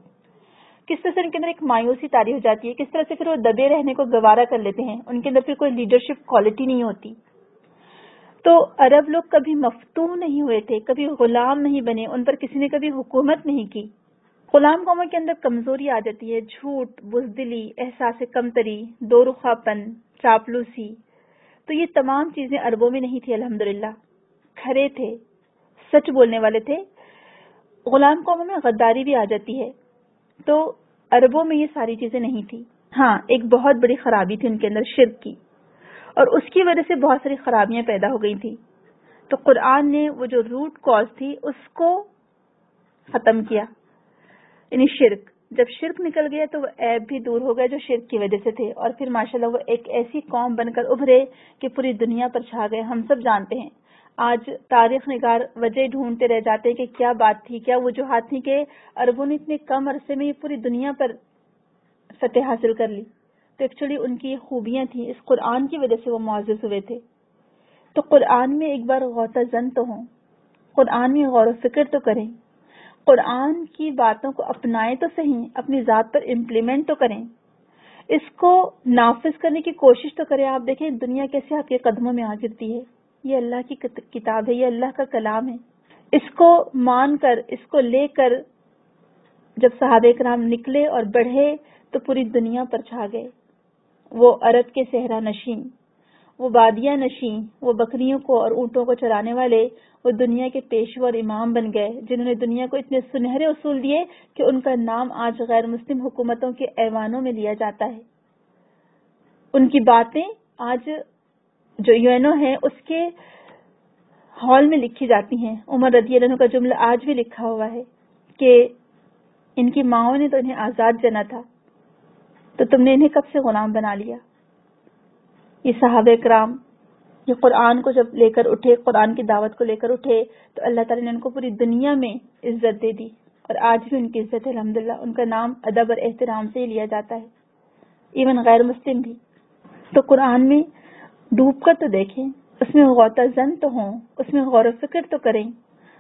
کس طرح سے ان کے اندر ایک مایوسی طاری ہو جاتی ہے، کس طرح سے پھر وہ دبے رہنے کو گوارا کر لیتے ہیں، ان کے اندر پھر کوئی لیڈرشپ کوالٹی نہیں ہوتی. تو عرب لوگ کبھی مفتون نہیں ہوئے تھے، کبھی غلام نہیں بنے، ان پر کسی نے کبھی حکومت نہیں کی. غلام قوموں کے اندر کمزوری آ جاتی ہے، جھوٹ، بزدلی، احساس کمتری، دو رخا پن، چاپلوسی. تو یہ تمام چیزیں عربوں میں نہیں تھی. الحمدللہ کھرے تھے، سچ بولنے والے تھے. غلام قوموں میں غداری بھی آ جاتی ہے، تو عربوں میں یہ ساری چیزیں نہیں تھی. ہاں ایک بہت بڑی خرابی تھی ان کے اندر، شرک کی، اور اس کی وجہ سے بہت ساری خرابیاں پیدا ہو گئی تھی. تو قرآن نے وہ جو روٹ کاز تھی اس کو ختم کیا، یعنی شرک. جب شرک نکل گیا تو وہ عیب بھی دور ہو گئے جو شرک کی وجہ سے تھے، اور پھر ماشاءاللہ وہ ایک ایسی قوم بن کر ابھرے کہ پوری دنیا پر چھا گئے. ہم سب جانتے ہیں، آج تاریخ نگار وجہ ڈھونڈتے رہ جاتے ہیں کہ کیا بات تھی، کیا وجوہات تھی کہ عربوں نے اتنے کم عرصے میں یہ پوری دنیا پر فتح حاصل کر لی. تو ایکچولی ان کی یہ خوبیاں تھیں، اس قرآن کی وجہ سے وہ معزز ہوئے تھے. تو قرآن میں ایک بار غوطہ زن تو ہوں، قرآن میں غور و فکر تو کریں، قرآن کی باتوں کو اپنائیں تو صحیح، اپنی ذات پر امپلیمنٹ تو کریں، اس کو نافذ کرنے کی کوشش تو کریں. آپ دیکھیں دنیا کیسے آپ کے قدموں میں آ گرتی ہے. یہ اللہ کی کتاب ہے، یہ اللہ کا کلام ہے. اس کو مان کر، اس کو لے کر جب صحابہ کرام نکلے اور بڑھے تو پوری دنیا پر چھا گئے. وہ عرب کے صحرا نشین، وہ بادیاں نشین، وہ بکریوں کو اور اونٹوں کو چرانے والے، وہ دنیا کے پیشوا اور امام بن گئے جنہوں نے دنیا کو اتنے سنہرے اصول دیے کہ ان کا نام آج غیر مسلم حکومتوں کے ایوانوں میں لیا جاتا ہے. ان کی باتیں آج جو یونو ہے اس کے ہال میں لکھی جاتی ہیں. عمر رضی اللہ عنہ کا جملہ آج بھی لکھا ہوا ہے کہ ان کی ماؤں نے تو انہیں آزاد جنا تھا، تو تم نے انہیں کب سے غلام بنا لیا. یہ صحابہ کرام یہ قرآن کو جب لے کر اٹھے، قرآن کی دعوت کو لے کر اٹھے تو اللہ تعالیٰ نے ان کو پوری دنیا میں عزت دے دی، اور آج بھی ان کی عزت ہے. الحمدللہ ان کا نام ادب اور احترام سے ہی لیا جاتا ہے، ایون غیر مسلم بھی. تو قرآن میں ڈوب کر تو دیکھیں، اس میں غوطہ زن تو ہوں، اس میں غور و فکر تو کریں،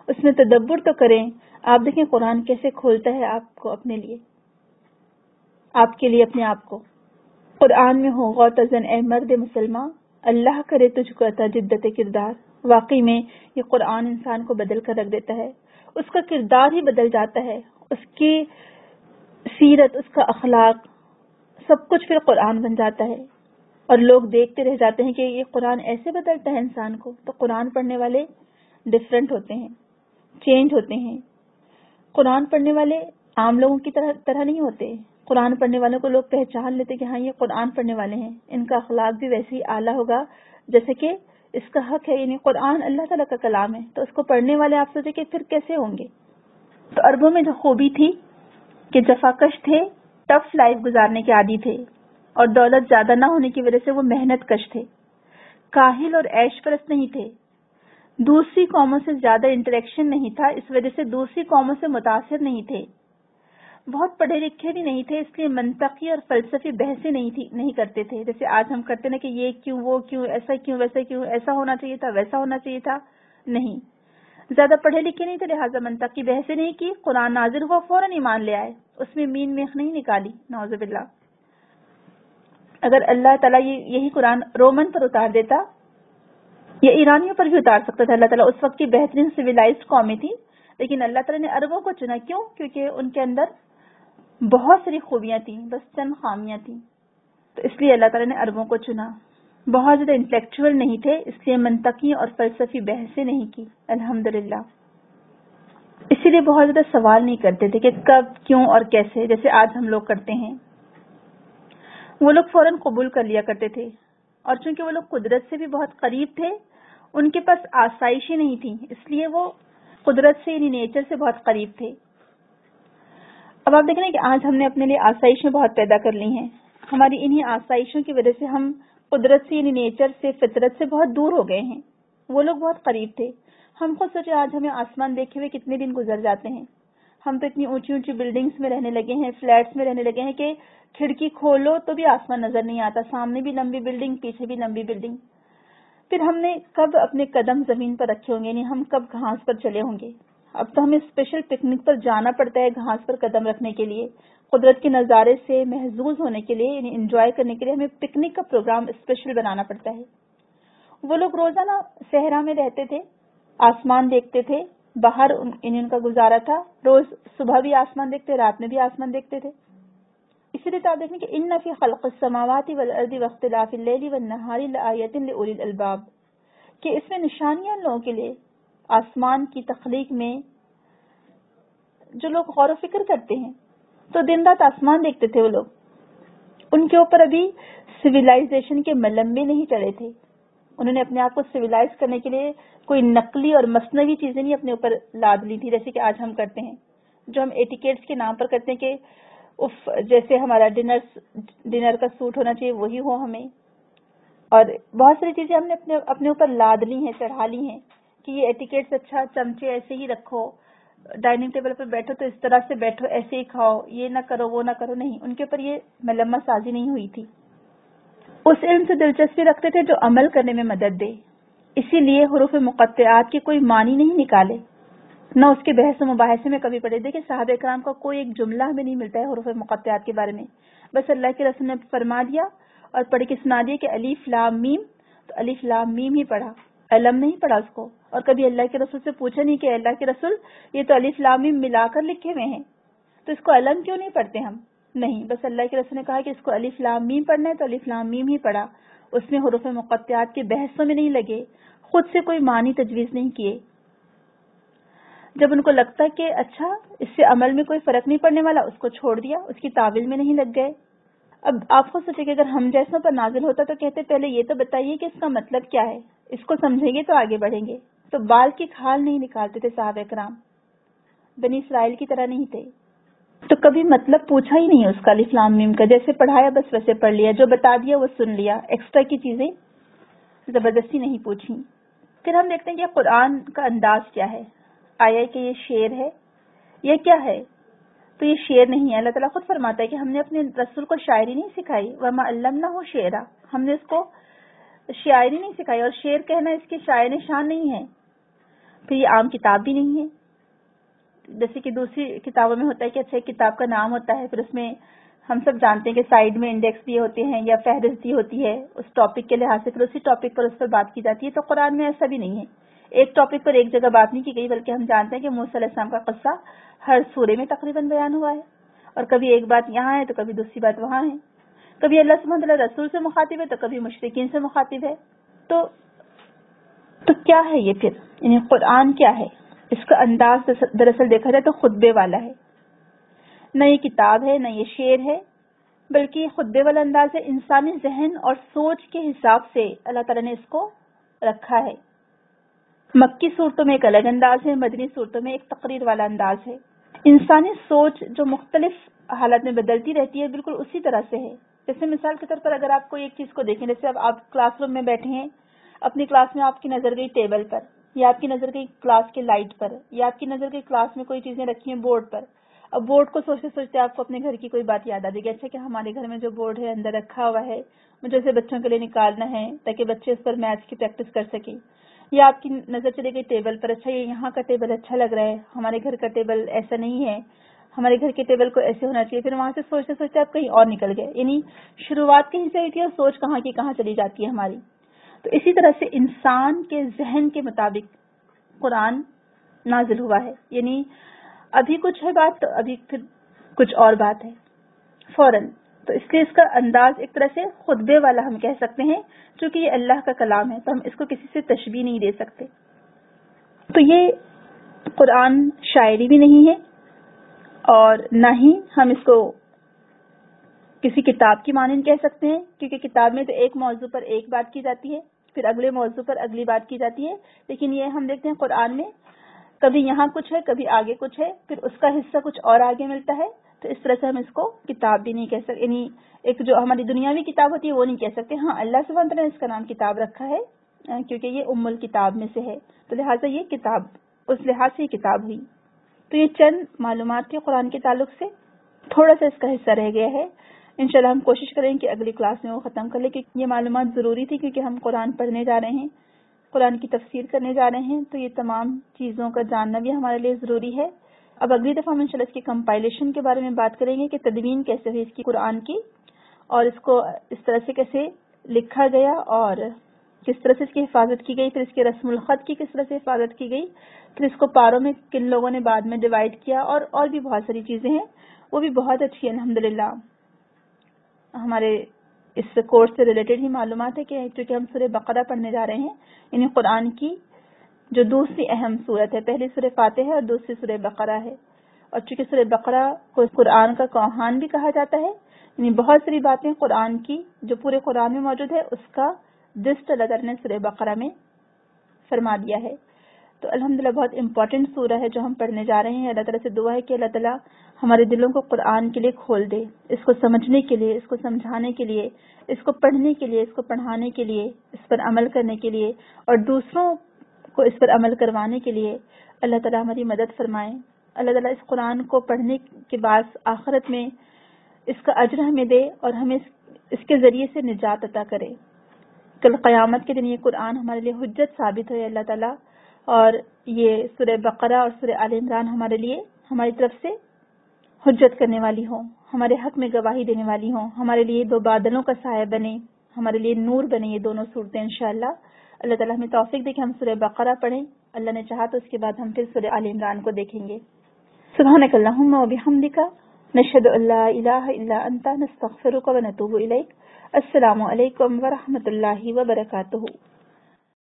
اس میں تدبر تو کریں. آپ دیکھیں قرآن کیسے کھولتا ہے آپ کو اپنے لیے، آپ کے لیے، اپنے آپ کو. قرآن میں ہو غوطہ زن اے مرد مسلمان، اللہ کرے تجھ کو عطا جدت کردار. واقعی میں یہ قرآن انسان کو بدل کر رکھ دیتا ہے، اس کا کردار ہی بدل جاتا ہے، اس کی سیرت، اس کا اخلاق سب کچھ پھر قرآن بن جاتا ہے، اور لوگ دیکھتے رہ جاتے ہیں کہ یہ قرآن ایسے بدلتا ہے انسان کو. تو قرآن پڑھنے والے ڈیفرنٹ ہوتے ہیں، چینج ہوتے ہیں. قرآن پڑھنے والے عام لوگوں کی طرح نہیں ہوتے. قرآن پڑھنے والوں کو لوگ پہچان لیتے کہ ہاں یہ قرآن پڑھنے والے ہیں، ان کا اخلاق بھی ویسے ہی اعلیٰ ہوگا جیسے کہ اس کا حق ہے، یعنی قرآن اللہ تعالیٰ کا کلام ہے، تو اس کو پڑھنے والے آپ سوچے کہ پھر کیسے ہوں گے۔ تو عربوں میں جو خوبی تھی کہ جفاکش تھے، ٹف لائف گزارنے کے عادی تھے، اور دولت زیادہ نہ ہونے کی وجہ سے وہ محنت کش تھے، کاہل اور عیش پرست نہیں تھے، دوسری قوموں سے زیادہ انٹریکشن نہیں تھا، اس وجہ سے دوسری قوموں سے متاثر نہیں تھے، بہت پڑھے لکھے بھی نہیں تھے، اس لیے منطقی اور فلسفی بحثیں نہیں کرتے تھے جیسے آج ہم کرتے نا کہ یہ کیوں، وہ کیوں، ایسا کیوں، ویسا کیوں، ایسا ہونا چاہیے تھا، ویسا ہونا چاہیے تھا، نہیں، زیادہ پڑھے لکھے نہیں تھے، لہٰذا منطقی بحثیں نہیں کی، قرآن نازل ہوا فوراً ایمان لے آئے، اس میں مین میخ نہیں نکالی، نعوذ باللہ۔ اگر اللہ تعالیٰ یہی قرآن رومن پر اتار دیتا یا ایرانیوں پر بھی اتار سکتا تھا، اللہ تعالیٰ اس وقت کی بہترین سویلائزڈ قومیں تھی، لیکن اللہ تعالیٰ نے عربوں کو چنا، کیوں؟ کیونکہ ان کے اندر بہت ساری خوبیاں تھیں، بس چند خامیاں تھیں، تو اس لیے اللہ تعالیٰ نے عربوں کو چنا۔ بہت زیادہ انٹلیکچوئل نہیں تھے، اس لیے منطقی اور فلسفی بحثیں نہیں کی، الحمدللہ۔ اسی لیے بہت زیادہ سوال نہیں کرتے تھے کہ کب، کیوں اور کیسے، جیسے آج ہم لوگ کرتے ہیں۔ وہ لوگ فوراً قبول کر لیا کرتے تھے، اور چونکہ وہ لوگ قدرت سے بھی بہت قریب تھے، ان کے پاس آسائشیں نہیں تھیں، اس لیے وہ قدرت سے یعنی نیچر سے بہت قریب تھے۔ اب آپ دیکھ رہے ہیں کہ آج ہم نے اپنے لیے آسائشیں بہت پیدا کر لی ہیں، ہماری انہی آسائشوں کی وجہ سے ہم قدرت سے یعنی نیچر سے، فطرت سے بہت دور ہو گئے ہیں۔ وہ لوگ بہت قریب تھے۔ ہم خود سوچے آج ہمیں آسمان دیکھے ہوئے کتنے دن گزر جاتے ہیں، ہم تو اتنی اونچی اونچی بلڈنگز میں رہنے لگے ہیں، فلیٹس میں رہنے لگے ہیں کہ کھڑکی کھولو تو بھی آسمان نظر نہیں آتا، سامنے بھی لمبی بلڈنگ، پیچھے بھی لمبی بلڈنگ۔ پھر ہم نے کب اپنے قدم زمین پر رکھے ہوں گے، یعنی ہم کب گھاس پر چلے ہوں گے؟ اب تو ہمیں اسپیشل پکنک پر جانا پڑتا ہے گھاس پر قدم رکھنے کے لیے، قدرت کے نظارے سے محظوظ ہونے کے لیے، یعنی انجوائے کرنے کے لیے ہمیں پکنک کا پروگرام اسپیشل بنانا پڑتا ہے۔ وہ لوگ روزانہ صحرا میں رہتے تھے، آسمان دیکھتے تھے، باہر ان کا گزارا تھا، روز صبح بھی آسمان دیکھتے، رات میں بھی آسمان دیکھتے تھے۔ اسی لیے آپ دیکھیں کہ ان فی خلق السماوات والارض واختلاف اللیل والنہار لآیات لأولی الالباب، کہ اس میں نشانیاں لوگوں کے لیے، آسمان کی تخلیق میں جو لوگ غور و فکر کرتے ہیں۔ تو دن رات آسمان دیکھتے تھے وہ لوگ، ان کے اوپر ابھی سویلائزیشن کے ملمے نہیں چڑھے تھے، انہوں نے اپنے آپ کو سویلائز کرنے کے لیے کوئی نقلی اور مصنوعی چیزیں نہیں اپنے اوپر لاد لی تھی، جیسے کہ آج ہم کرتے ہیں، جو ہم ایٹیکیٹس کے نام پر کرتے ہیں کہ جیسے ہمارا ڈنر کا سوٹ ہونا چاہیے وہی ہو ہمیں، اور بہت ساری چیزیں ہم نے اپنے اوپر لاد لی ہیں، چڑھا لی ہیں کہ یہ ایٹیکیٹس، اچھا چمچے ایسے ہی رکھو، ڈائننگ ٹیبل پر بیٹھو تو اس طرح سے بیٹھو، ایسے ہی کھاؤ، یہ نہ کرو وہ نہ کرو، نہیں، ان کے اوپر یہ ملمہ سازی نہیں ہوئی تھی۔ اس علم سے دلچسپی رکھتے تھے جو عمل کرنے میں مدد دے، اسی لیے حروف مقطعات کے کوئی معنی نہیں نکالے، نہ اس کے بحث و مباحثے میں کبھی پڑھے۔ دیکھیں صحابہ کرام کا کوئی ایک جملہ ہمیں نہیں ملتا ہے حروف مقطعات کے بارے میں، بس اللہ کے رسول نے فرما دیا اور پڑھ کے سنا دیا کہ الف لام میم، تو الف لام میم ہی پڑھا، علم نہیں پڑھا اس کو، اور کبھی اللہ کے رسول سے پوچھا نہیں کہ اللہ کے رسول یہ تو الف لام میم ملا کر لکھے ہوئے ہیں، تو اس کو علم کیوں نہیں پڑھتے ہم؟ نہیں، بس اللہ کے رسول نے کہا کہ اس کو الف لام میم پڑھنا ہے تو الف لام میم ہی پڑھا، اس میں حروف مقطعات کے بحثوں میں نہیں لگے، خود سے کوئی معنی تجویز نہیں کیے۔ جب ان کو لگتا کہ اچھا اس سے عمل میں کوئی فرق نہیں پڑنے والا، اس کو چھوڑ دیا، اس کی تعویل میں نہیں لگ گئے۔ اب آپ خود سوچیں کہ اگر ہم جیسوں پر نازل ہوتا تو کہتے پہلے یہ تو بتائیے کہ اس کا مطلب کیا ہے، اس کو سمجھیں گے تو آگے بڑھیں گے۔ تو بال کی کھال نہیں نکالتے تھے صحابہ کرام، بنی اسرائیل کی طرح نہیں تھے، تو کبھی مطلب پوچھا ہی نہیں اس کا الف لام میم کا، جیسے پڑھایا بس ویسے پڑھ لیا، جو بتا دیا وہ سن لیا، ایکسٹرا کی چیزیں زبردستی نہیں پوچھی۔ پھر ہم دیکھتے ہیں کہ قرآن کا انداز کیا ہے، آیا کہ یہ شعر ہے، یہ کیا ہے؟ تو یہ شعر نہیں ہے، اللہ تعالیٰ خود فرماتا ہے کہ ہم نے اپنے رسول کو شاعری نہیں سکھائی، وَمَا عَلَّمْنَاهُ شِعْرًا، ہم نے اس کو شاعری نہیں سکھائی، اور شعر کہنا اس کی شاعر شان نہیں ہے۔ پھر یہ عام کتاب بھی نہیں ہے، جیسے کہ دوسری کتابوں میں ہوتا ہے کہ اچھا ایک کتاب کا نام ہوتا ہے، پھر اس میں ہم سب جانتے ہیں کہ سائیڈ میں انڈیکس دیے ہوتے ہیں یا فہرست دی ہوتی ہے اس ٹاپک کے لحاظ سے، پھر اسی ٹاپک پر اس پر بات کی جاتی ہے۔ تو قرآن میں ایسا بھی نہیں ہے، ایک ٹاپک پر ایک جگہ بات نہیں کی گئی، بلکہ ہم جانتے ہیں کہ موسیٰ علیہ السلام کا قصہ ہر سورے میں تقریباً بیان ہوا ہے، اور کبھی ایک بات یہاں ہے تو کبھی دوسری بات وہاں ہے، کبھی اللہ سبحانہ وتعالیٰ رسول سے مخاطب ہے تو کبھی مشرکین سے مخاطب ہے۔ تو کیا ہے یہ پھر، یعنی قرآن کیا ہے؟ اس کا انداز دراصل دیکھا جائے تو خطبے والا ہے، نہ یہ کتاب ہے، نہ یہ شعر ہے، بلکہ یہ خطبے والا انداز ہے. انسانی ذہن اور سوچ کے حساب سے اللہ تعالیٰ نے اس کو رکھا ہے. مکی صورتوں میں ایک الگ انداز ہے، مدنی صورتوں میں ایک تقریر والا انداز ہے. انسانی سوچ جو مختلف حالت میں بدلتی رہتی ہے بالکل اسی طرح سے ہے. جیسے مثال کے طور پر اگر آپ کوئی ایک چیز کو دیکھیں، جیسے اب آپ کلاس روم میں بیٹھے ہیں، اپنی کلاس میں آپ کی نظر گئی ٹیبل پر، یا آپ کی نظر گئی کلاس کے لائٹ پر، یا آپ کی نظر گئی کلاس میں کوئی چیزیں رکھی ہیں بورڈ پر. اب بورڈ کو سوچتے سوچتے آپ کو اپنے گھر کی کوئی بات یاد آ جائے گی، اچھا کہ ہمارے گھر میں جو بورڈ ہے اندر رکھا ہوا ہے مجھے اسے بچوں کے لیے نکالنا ہے تاکہ بچے اس پر میتھس کی پریکٹس کر سکیں. یا آپ کی نظر چلے گئی ٹیبل پر، اچھا یہ یہاں کا ٹیبل اچھا لگ رہا ہے، ہمارے گھر کا ٹیبل ایسا نہیں ہے، ہمارے گھر کے ٹیبل کو ایسے ہونا چاہیے. پھر وہاں سے سوچتے سوچتے آپ کہیں اور نکل گئے. یعنی شروعات کہیں سے ہوئی تھی اور سوچ کہاں کی کہاں چلی جاتی ہے ہماری. تو اسی طرح سے انسان کے ذہن کے مطابق قرآن نازل ہوا ہے. یعنی ابھی کچھ ہے بات تو ابھی پھر کچھ اور بات ہے فوراً. تو اس لیے اس کا انداز ایک طرح سے خطبے والا ہم کہہ سکتے ہیں، چونکہ یہ اللہ کا کلام ہے تو ہم اس کو کسی سے تشبیہ نہیں دے سکتے. تو یہ قرآن شاعری بھی نہیں ہے اور نہ ہی ہم اس کو کسی کتاب کی مانند کہہ سکتے ہیں، کیونکہ کتاب میں تو ایک موضوع پر ایک بات کی جاتی ہے، پھر اگلے موضوع پر اگلی بات کی جاتی ہے. لیکن یہ ہم دیکھتے ہیں قرآن میں کبھی یہاں کچھ ہے، کبھی آگے کچھ ہے، پھر اس کا حصہ کچھ اور آگے ملتا ہے. تو اس طرح سے ہم اس کو کتاب بھی نہیں کہہ سکتے. یعنی ایک جو ہماری دنیاوی کتاب ہوتی ہے وہ نہیں کہہ سکتے. ہاں اللہ سبحانہ وتعالیٰ نے اس کا نام کتاب رکھا ہے کیونکہ یہ ام الکتاب میں سے ہے، تو لہٰذا یہ کتاب اس لحاظ سے یہ کتاب ہوئی. تو یہ چند معلومات تھی قرآن کے تعلق سے. تھوڑا سا اس کا حصہ رہ گیا ہے، انشاءاللہ ہم کوشش کریں کہ اگلی کلاس میں وہ ختم کر لیں، کیونکہ یہ معلومات ضروری تھی کیونکہ ہم قرآن پڑھنے جا رہے ہیں، قرآن کی تفسیر کرنے جا رہے ہیں. تو یہ تمام چیزوں کا جاننا بھی ہمارے لیے ضروری ہے. اب اگلی دفعہ ہم انشاءاللہ اس کی کمپائلیشن کے بارے میں بات کریں گے کہ تدوین کیسے ہوئی اس کی قرآن کی، اور اس کو اس طرح سے کیسے لکھا گیا اور کس طرح سے اس کی حفاظت کی گئی، پھر اس کے رسم الخط کی کس طرح سے حفاظت کی گئی، پھر اس کو پاروں میں کن لوگوں نے بعد میں ڈیوائڈ کیا، اور بھی بہت ساری چیزیں ہیں وہ بھی بہت اچھی الحمدللہ ہمارے اس کورس سے ریلیٹڈ ہی معلومات ہے کہ چونکہ ہم سورہ بقرہ پڑھنے جا رہے ہیں، یعنی قرآن کی جو دوسری اہم سورت ہے. پہلی سورہ فاتحہ ہے اور دوسری سورہ بقرہ ہے. اور چونکہ سورہ بقرہ کو قرآن کا کوہان بھی کہا جاتا ہے، یعنی بہت ساری باتیں قرآن کی جو پورے قرآن میں موجود ہے اس کا جسٹ اللہ تعالیٰ نے سورہ بقرہ میں فرما دیا ہے. تو الحمدللہ بہت امپورٹنٹ سورہ ہے جو ہم پڑھنے جا رہے ہیں. اللہ تعالیٰ سے دعا ہے کہ اللہ تعالیٰ ہمارے دلوں کو قرآن کے لیے کھول دے، اس کو سمجھنے کے لیے، اس کو سمجھانے کے لیے، اس کو پڑھنے کے لیے، اس کو پڑھانے کے لیے، اس پر عمل کرنے کے لیے اور دوسروں کو اس پر عمل کروانے کے لیے اللہ تعالیٰ ہماری مدد فرمائے. اللہ تعالیٰ اس قرآن کو پڑھنے کے بعد آخرت میں اس کا اجر ہمیں دے اور ہمیں اس کے ذریعے سے نجات عطا کرے. کل قیامت کے دن یہ قرآن ہمارے لیے حجت ثابت ہوئے اللہ تعالیٰ، اور یہ سورہ بقرہ اور سورہ آل عمران ہمارے لیے ہماری طرف سے حجت کرنے والی ہوں، ہمارے حق میں گواہی دینے والی ہوں، ہمارے لیے دو بادلوں کا سایہ بنے، ہمارے لیے نور بنے یہ دونوں صورتیں انشاءاللہ. اللہ تعالیٰ ہمیں توفیق دے کہ ہم سورہ بقرہ پڑھیں. اللہ نے چاہا تو اس کے بعد ہم پھر سورہ آل عمران کو دیکھیں گے. سبحانک اللہم و بحمدک، نشہد ان لا الہ الا انت، نستغفرک و نتوب الیک. السلام علیکم ورحمۃ اللہ وبرکاتہ.